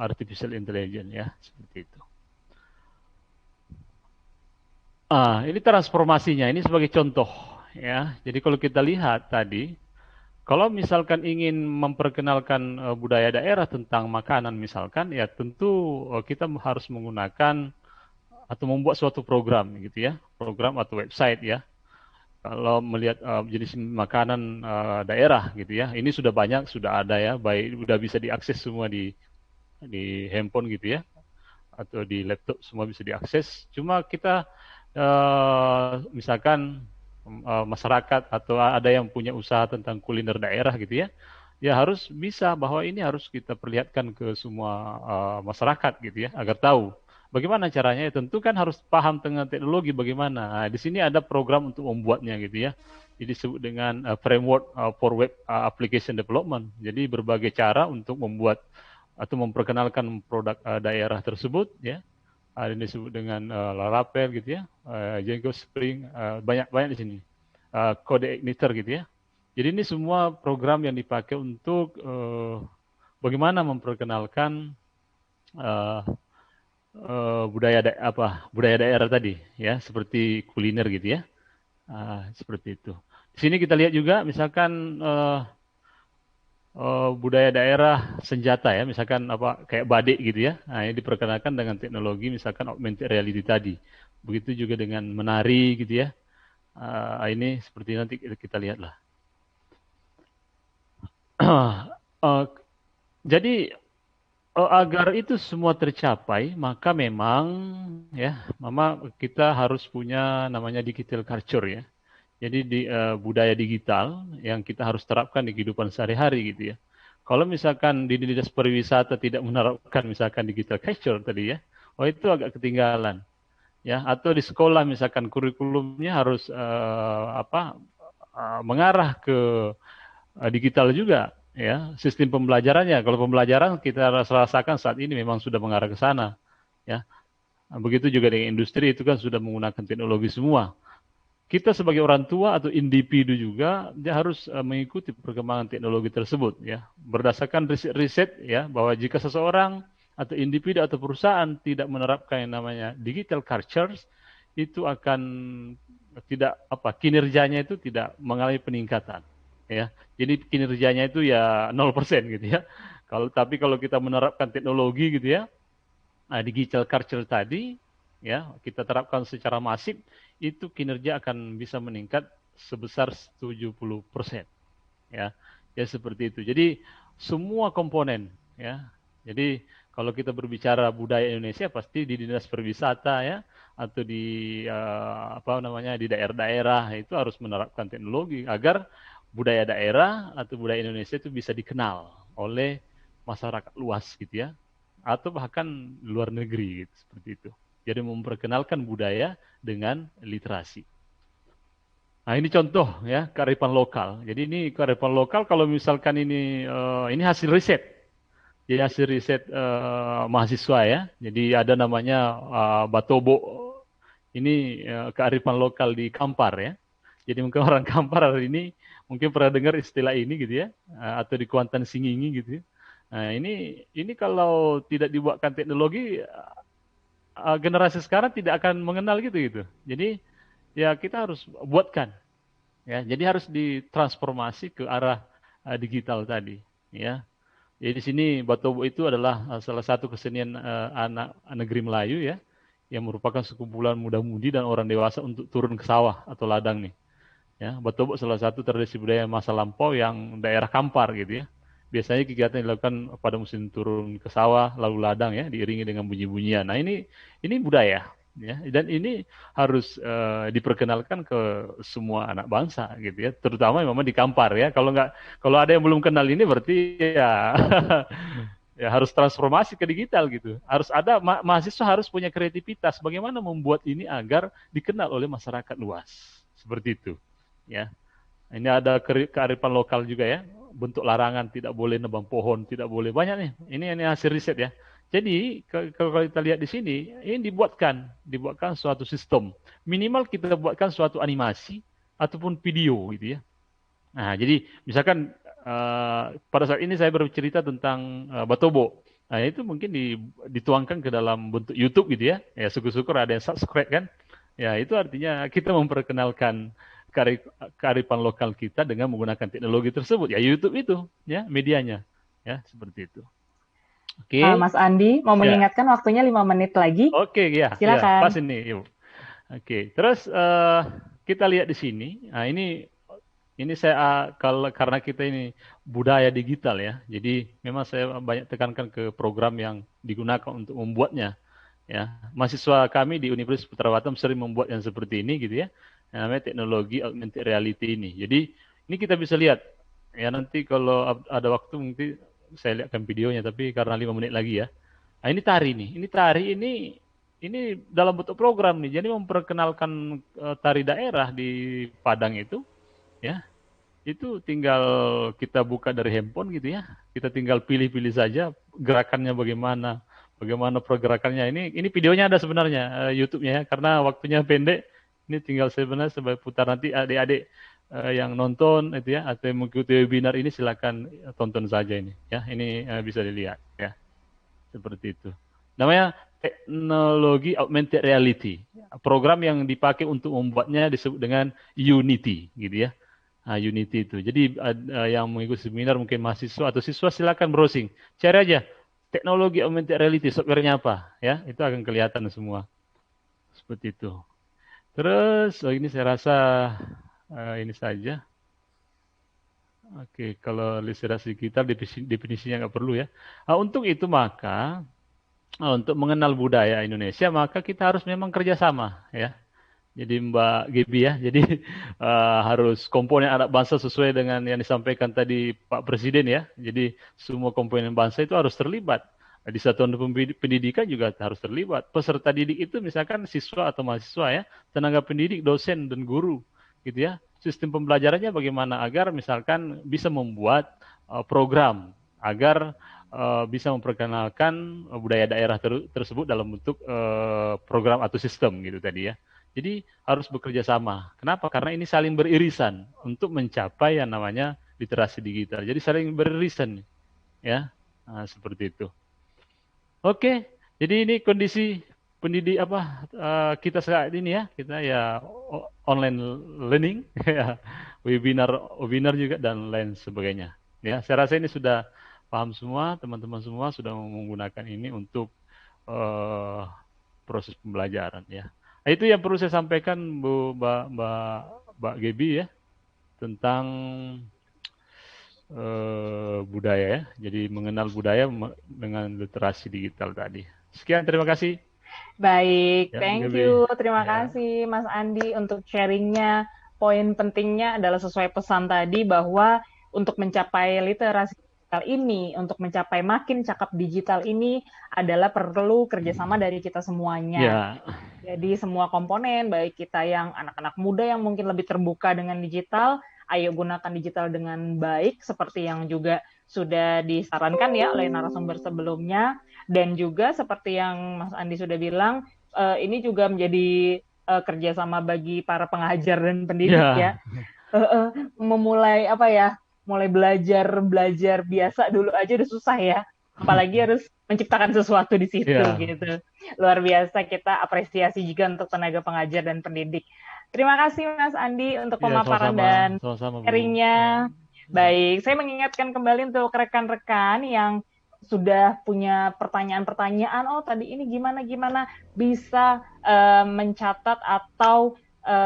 artificial intelligence ya, seperti itu. Ini transformasinya, ini sebagai contoh ya. Jadi kalau kita lihat tadi, kalau misalkan ingin memperkenalkan budaya daerah tentang makanan misalkan, ya tentu kita harus menggunakan atau membuat suatu program gitu ya, program atau website ya. Kalau melihat jenis makanan daerah gitu ya, ini sudah banyak, sudah ada ya, baik sudah bisa diakses semua di handphone gitu ya, atau di laptop semua bisa diakses. Cuma kita misalkan masyarakat atau ada yang punya usaha tentang kuliner daerah gitu ya, ya harus bisa bahwa ini harus kita perlihatkan ke semua masyarakat gitu ya, agar tahu bagaimana caranya. Ya, tentu kan harus paham tentang teknologi bagaimana. Nah, di sini ada program untuk membuatnya gitu ya. Jadi disebut dengan framework for web application development. Jadi berbagai cara untuk membuat atau memperkenalkan produk daerah tersebut ya. Ada yang disebut dengan Laravel gitu ya, Django Spring, banyak di sini. Code Igniter gitu ya. Jadi ini semua program yang dipakai untuk bagaimana memperkenalkan budaya daerah tadi ya, seperti kuliner gitu ya. Seperti itu. Di sini kita lihat juga misalkan budaya daerah senjata ya, misalkan kayak badik gitu ya. Nah, ini diperkenalkan dengan teknologi misalkan augmented reality tadi. Begitu juga dengan menari gitu ya. Ini seperti nanti kita lihatlah. Jadi agar itu semua tercapai, maka memang ya, kita harus punya namanya digital culture ya. Jadi budaya digital yang kita harus terapkan di kehidupan sehari-hari gitu ya. Kalau misalkan di dinas pariwisata tidak menerapkan misalkan digital culture tadi ya, itu agak ketinggalan ya. Atau di sekolah misalkan kurikulumnya harus mengarah ke digital juga. Ya, sistem pembelajarannya. Kalau pembelajaran kita rasakan saat ini memang sudah mengarah ke sana, ya. Begitu juga dengan industri itu kan sudah menggunakan teknologi semua. Kita sebagai orang tua atau individu juga dia harus mengikuti perkembangan teknologi tersebut, ya. Berdasarkan riset ya, bahwa jika seseorang atau individu atau perusahaan tidak menerapkan yang namanya digital culture, itu akan tidak kinerjanya itu tidak mengalami peningkatan. Ya, jadi kinerjanya itu ya 0% gitu ya. Tapi kalau kita menerapkan teknologi gitu ya, digital culture tadi ya, kita terapkan secara masif, itu kinerja akan bisa meningkat sebesar 70%. Ya. Ya seperti itu. Jadi semua komponen ya. Jadi kalau kita berbicara budaya Indonesia pasti di dinas pariwisata ya, atau di di daerah-daerah itu harus menerapkan teknologi agar budaya daerah atau budaya Indonesia itu bisa dikenal oleh masyarakat luas gitu ya, atau bahkan luar negeri gitu, seperti itu. Jadi memperkenalkan budaya dengan literasi. Nah ini contoh ya kearifan lokal. Jadi ini kearifan lokal kalau misalkan ini hasil riset. Jadi hasil riset mahasiswa ya. Jadi ada namanya Batobo. Ini kearifan lokal di Kampar ya. Jadi mungkin orang Kampar hari ini mungkin pernah dengar istilah ini gitu ya, atau di Kuantan Singingi gitu ya. Nah ini kalau tidak dibuatkan teknologi, generasi sekarang tidak akan mengenal gitu. Jadi ya kita harus buatkan, ya. Jadi harus ditransformasi ke arah digital tadi, ya. Jadi di sini Batobo itu adalah salah satu kesenian anak negeri Melayu ya, yang merupakan sekumpulan muda-mudi dan orang dewasa untuk turun ke sawah atau ladang nih. Ya, Batobo salah satu tradisi budaya masa lampau yang daerah Kampar gitu ya. Biasanya kegiatan dilakukan pada musim turun ke sawah lalu ladang ya, diiringi dengan bunyi-bunyian. Nah ini budaya ya, dan ini harus diperkenalkan ke semua anak bangsa gitu ya, terutama memang di Kampar ya. Kalau ada yang belum kenal ini berarti ya ya harus transformasi ke digital gitu. Harus ada mahasiswa harus punya kreativitas bagaimana membuat ini agar dikenal oleh masyarakat luas. Seperti itu. Ya, ini ada kearifan lokal juga ya. Bentuk larangan tidak boleh nebang pohon, tidak boleh, banyak nih. Ini hasil riset ya. Jadi kalau kita lihat di sini, ini dibuatkan suatu sistem. Minimal kita buatkan suatu animasi ataupun video gitu ya. Nah, jadi misalkan pada saat ini saya bercerita tentang Batobo. Nah, itu mungkin dituangkan ke dalam bentuk YouTube gitu ya. Ya syukur-syukur ada yang subscribe kan. Ya, itu artinya kita memperkenalkan kearifan lokal kita dengan menggunakan teknologi tersebut. Ya YouTube itu ya medianya. Ya, seperti itu. Oke. Mas Andi mau mengingatkan waktunya 5 menit lagi. Oke, ya. Silakan. Ya, pas ini, yuk. Oke, terus kita lihat di sini. Nah, ini saya karena kita ini budaya digital ya. Jadi memang saya banyak tekankan ke program yang digunakan untuk membuatnya. Ya, mahasiswa kami di Universitas Putra Batam sering membuat yang seperti ini gitu ya. Yang namanya teknologi augmented reality ini. Jadi ini kita bisa lihat Ya nanti kalau ada waktu mungkin saya lihatkan videonya, tapi karena 5 menit lagi ya. Nah, ini tari nih. Ini tari ini dalam bentuk program nih. Jadi memperkenalkan tari daerah di Padang itu ya. Itu tinggal kita buka dari handphone gitu ya. Kita tinggal pilih-pilih saja gerakannya bagaimana, bagaimana pergerakannya. Ini videonya ada sebenarnya YouTube-nya ya, karena waktunya pendek. Ini tinggal sebenarnya sebagai putar, nanti adik-adik yang nonton itu ya atau mengikuti webinar ini silakan tonton saja ini ya. Ini bisa dilihat ya. Seperti itu. Namanya teknologi augmented reality. Program yang dipakai untuk membuatnya disebut dengan Unity gitu ya. Nah, Unity itu. Jadi yang mengikuti seminar mungkin mahasiswa atau siswa silakan browsing. Cari aja teknologi augmented reality, software-nya apa ya. Itu akan kelihatan semua. Seperti itu. Terus ini saya rasa ini saja. Oke, kalau literasi digital definisinya nggak perlu ya. Untuk itu maka untuk mengenal budaya Indonesia maka kita harus memang kerjasama ya. Jadi Mbak Gibi ya, jadi harus komponen anak bangsa sesuai dengan yang disampaikan tadi Pak Presiden ya. Jadi semua komponen bangsa itu harus terlibat. Di satuan pendidikan juga harus terlibat. Peserta didik itu misalkan siswa atau mahasiswa ya, tenaga pendidik, dosen dan guru, gitu ya. Sistem pembelajarannya bagaimana agar misalkan bisa membuat program agar bisa memperkenalkan budaya daerah tersebut dalam bentuk program atau sistem gitu tadi ya. Jadi harus bekerja sama. Kenapa? Karena ini saling beririsan untuk mencapai yang namanya literasi digital. Jadi saling beririsan, ya, nah, seperti itu. Oke, jadi ini kondisi pendidik kita saat ini ya, kita ya online learning, ya, webinar juga dan lain sebagainya. Ya, saya rasa ini sudah paham semua, teman-teman semua sudah menggunakan ini untuk proses pembelajaran ya. Nah, itu yang perlu saya sampaikan Mbak Gebi ya tentang budaya ya. Jadi mengenal budaya dengan literasi digital tadi. Sekian, terima kasih. Baik, Ya, thank Gebi. you. Terima kasih Mas Andi untuk sharingnya. Poin pentingnya adalah sesuai pesan tadi bahwa untuk mencapai literasi digital ini, untuk mencapai makin cakap digital ini adalah perlu kerjasama dari kita semuanya. Ya. Jadi semua komponen, baik kita yang anak-anak muda yang mungkin lebih terbuka dengan digital, ayo gunakan digital dengan baik, seperti yang juga sudah disarankan ya oleh narasumber sebelumnya, dan juga seperti yang Mas Andi sudah bilang, ini juga menjadi kerjasama bagi para pengajar dan pendidik ya. Memulai mulai belajar biasa dulu aja udah susah ya, apalagi harus menciptakan sesuatu di situ gitu. Luar biasa, kita apresiasi juga untuk tenaga pengajar dan pendidik. Terima kasih Mas Andi untuk pemaparan dan sharingnya. Baik, saya mengingatkan kembali untuk rekan-rekan yang sudah punya pertanyaan-pertanyaan, tadi ini gimana bisa mencatat atau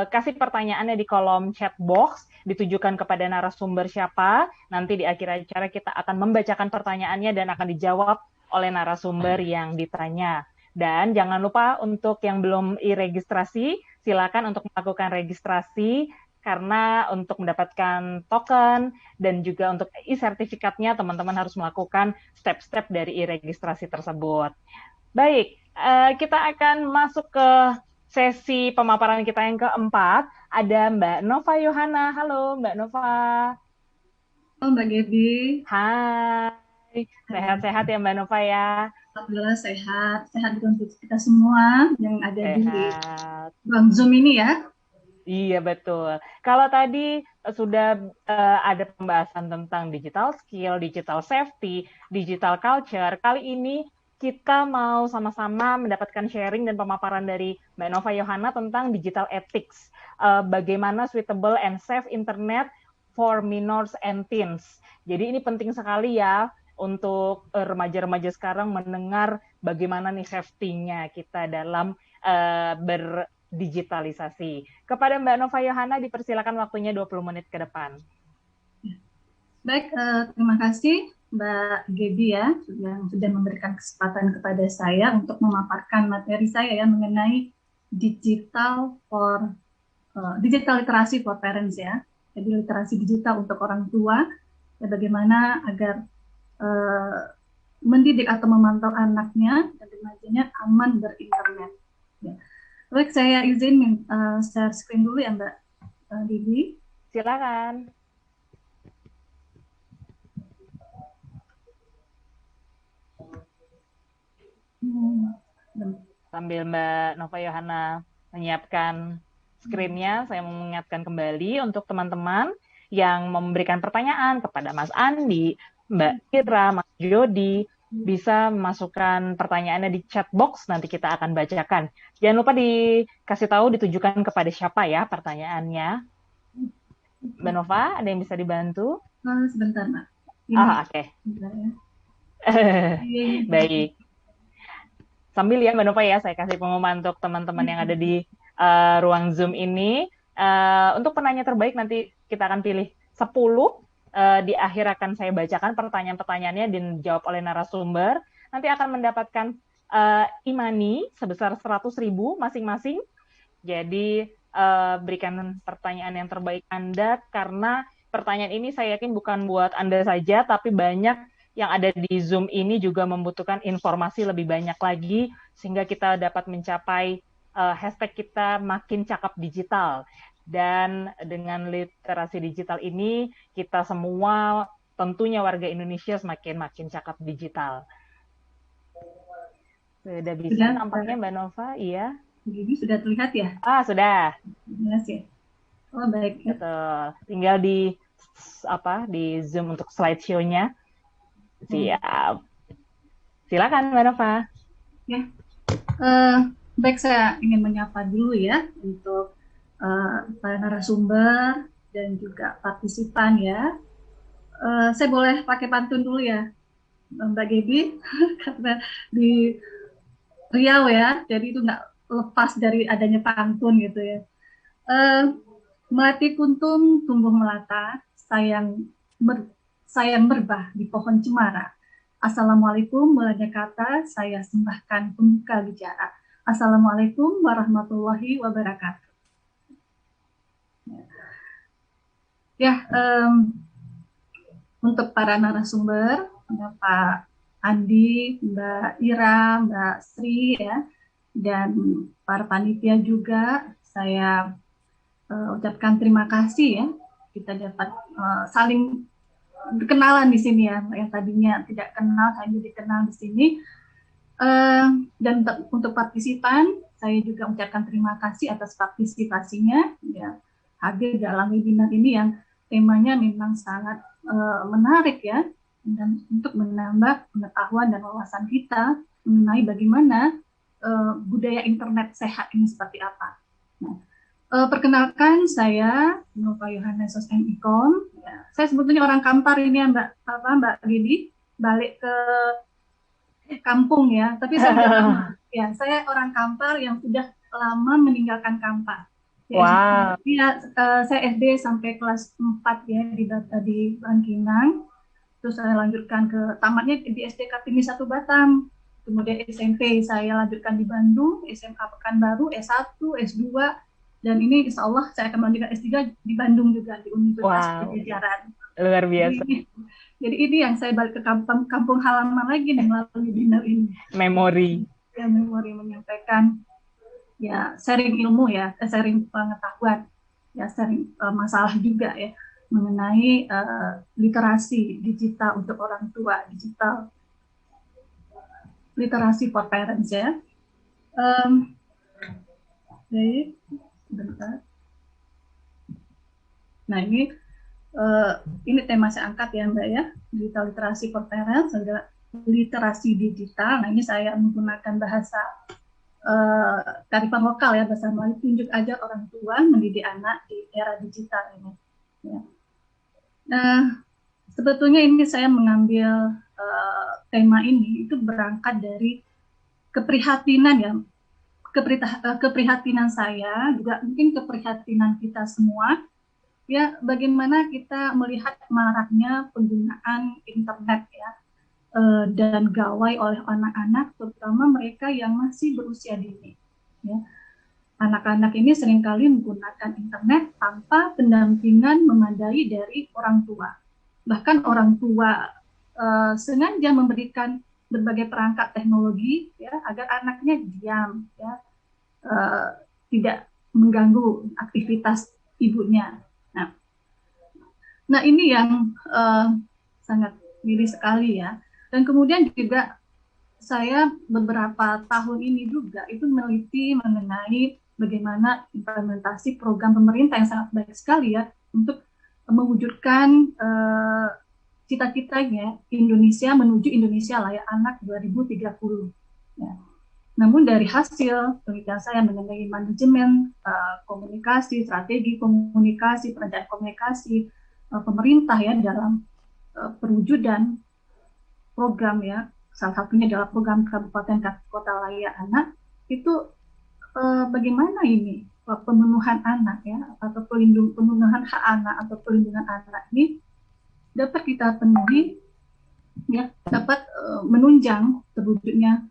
kasih pertanyaannya di kolom chat box, ditujukan kepada narasumber siapa. Nanti di akhir acara kita akan membacakan pertanyaannya dan akan dijawab oleh narasumber yang ditanya. Dan jangan lupa untuk yang belum registrasi, silakan untuk melakukan registrasi, karena untuk mendapatkan token dan juga untuk e-sertifikatnya teman-teman harus melakukan step-step dari e-registrasi tersebut. Baik, kita akan masuk ke sesi pemaparan kita yang keempat. Ada Mbak Nova Yohana. Halo Mbak Nova. Halo Mbak Gebi. Hai, sehat-sehat ya Mbak Nova ya? Alhamdulillah sehat untuk kita semua yang ada di ruang Zoom ini ya. Iya betul. Kalau tadi sudah ada pembahasan tentang digital skill, digital safety, digital culture, kali ini kita mau sama-sama mendapatkan sharing dan pemaparan dari Mbak Nova Yohana tentang digital ethics. Bagaimana suitable and safe internet for minors and teens. Jadi ini penting sekali ya untuk remaja-remaja sekarang mendengar bagaimana nih safety-nya kita dalam berdigitalisasi. Kepada Mbak Nova Yohana dipersilakan waktunya 20 menit ke depan. Baik, terima kasih Mbak Gebi ya yang sudah memberikan kesempatan kepada saya untuk memaparkan materi saya ya mengenai digital literasi for parents ya. Jadi literasi digital untuk orang tua ya, bagaimana agar mendidik atau memantau anaknya dan remajanya aman berinternet. Ya. Baik, saya izin share screen dulu ya Mbak Didi. Silakan. Sambil Mbak Nova Yohana menyiapkan screen-nya, saya mengingatkan kembali untuk teman-teman yang memberikan pertanyaan kepada Mas Andi, Mbak Ira, Mas Jody, bisa masukkan pertanyaannya di chat box, nanti kita akan bacakan. Jangan lupa dikasih tahu ditujukan kepada siapa ya pertanyaannya. Mbak Nova, ada yang bisa dibantu? Sebentar, Mbak. Oke. Baik. Sambil ya Mbak Nova ya, saya kasih pengumuman untuk teman-teman yang ada di ruang Zoom ini. Untuk penanya terbaik nanti kita akan pilih 10. Di akhir akan saya bacakan pertanyaan-pertanyaannya dan dijawab oleh narasumber. Nanti akan mendapatkan e-money sebesar 100.000 masing-masing. Jadi berikan pertanyaan yang terbaik Anda, karena pertanyaan ini saya yakin bukan buat Anda saja, tapi banyak yang ada di Zoom ini juga membutuhkan informasi lebih banyak lagi, sehingga kita dapat mencapai hashtag kita makin cakap digital. Dan dengan literasi digital ini, kita semua, tentunya warga Indonesia, makin cakap digital. Sudah bisa nampaknya Mbak Nova, iya? Jadi sudah terlihat ya? Sudah. Jelas ya? Oh, baik. Betul. Tinggal di Zoom untuk slideshow-nya. Siap. Silakan Mbak Nova. Ya. Baik, saya ingin menyapa dulu ya untuk para narasumber dan juga partisipan ya. Saya boleh pakai pantun dulu ya, Mbak Gaby, karena di Riau ya, jadi itu nggak lepas dari adanya pantun gitu ya. Melati kuntum tumbuh melata, sayang merbah di pohon cemara. Assalamualaikum mulanya kata, saya sembahkan pembuka bicara. Assalamualaikum warahmatullahi wabarakatuh. Ya, untuk para narasumber, Pak Andi, Mbak Ira, Mbak Sri, ya, dan para panitia juga, saya ucapkan terima kasih ya. Kita dapat saling berkenalan di sini ya, yang tadinya tidak kenal, saya jadi kenal di sini. Dan untuk partisipan, saya juga ucapkan terima kasih atas partisipasinya, ya, hadir dalam webinar ini yang temanya memang sangat menarik ya, dan untuk menambah pengetahuan dan wawasan kita mengenai bagaimana budaya internet sehat ini seperti apa. Nah, perkenalkan saya Nova Yohana SOSMIKOM. Ya, saya sebetulnya orang Kampar ini ya Mbak Gidi, balik ke kampung ya, tapi saya sudah lama. Ya, saya orang Kampar yang sudah lama meninggalkan Kampar. Ya, wow. Ya, saya SD sampai kelas 4 ya di Bangkinang. Terus saya lanjutkan ke tamatnya di SD Kartini 1 Batam. Kemudian SMP saya lanjutkan di Bandung, SMA Pekanbaru, S1, S2, dan ini insya Allah saya akan melanjutkan S3 di Bandung juga di Universitas Pajajaran. Luar biasa. Jadi ini yang saya balik ke kampung halaman lagi nih melalui webinar ini. Memori. Ya, memori menyampaikan ya sharing ilmu ya, sharing pengetahuan, ya sharing masalah juga ya mengenai literasi digital untuk orang tua, digital literasi for parents ya. Baik, bentar. Nah ini tema saya angkat ya Mbak ya, digital literasi for parents adalah literasi digital. Nah ini saya menggunakan bahasa kearifan lokal ya, bahasa Melayu, tunjuk ajar orang tua mendidik anak di era digital ini. Ya. Nah, sebetulnya ini saya mengambil tema ini itu berangkat dari keprihatinan ya, keprihatinan saya juga mungkin keprihatinan kita semua ya, bagaimana kita melihat maraknya penggunaan internet ya. Dan gawai oleh anak-anak, terutama mereka yang masih berusia dini. Ya. Anak-anak ini seringkali menggunakan internet tanpa pendampingan memadai dari orang tua. bahkan orang tua sengaja memberikan berbagai perangkat teknologi ya agar anaknya diam ya, tidak mengganggu aktivitas ibunya. Nah ini yang sangat miris sekali ya. Dan kemudian juga saya beberapa tahun ini juga itu meneliti mengenai bagaimana implementasi program pemerintah yang sangat baik sekali ya untuk mewujudkan cita-citanya Indonesia menuju Indonesia layak anak 2030. Ya. Namun dari hasil penelitian saya mengenai manajemen komunikasi, strategi komunikasi, perencanaan komunikasi pemerintah ya dalam perwujudan program ya, salah satunya adalah program Kabupaten Kota Layak Anak, itu bagaimana ini pemenuhan anak ya atau pemenuhan hak anak atau pelindungan anak ini dapat kita penuhi ya, dapat menunjang terwujudnya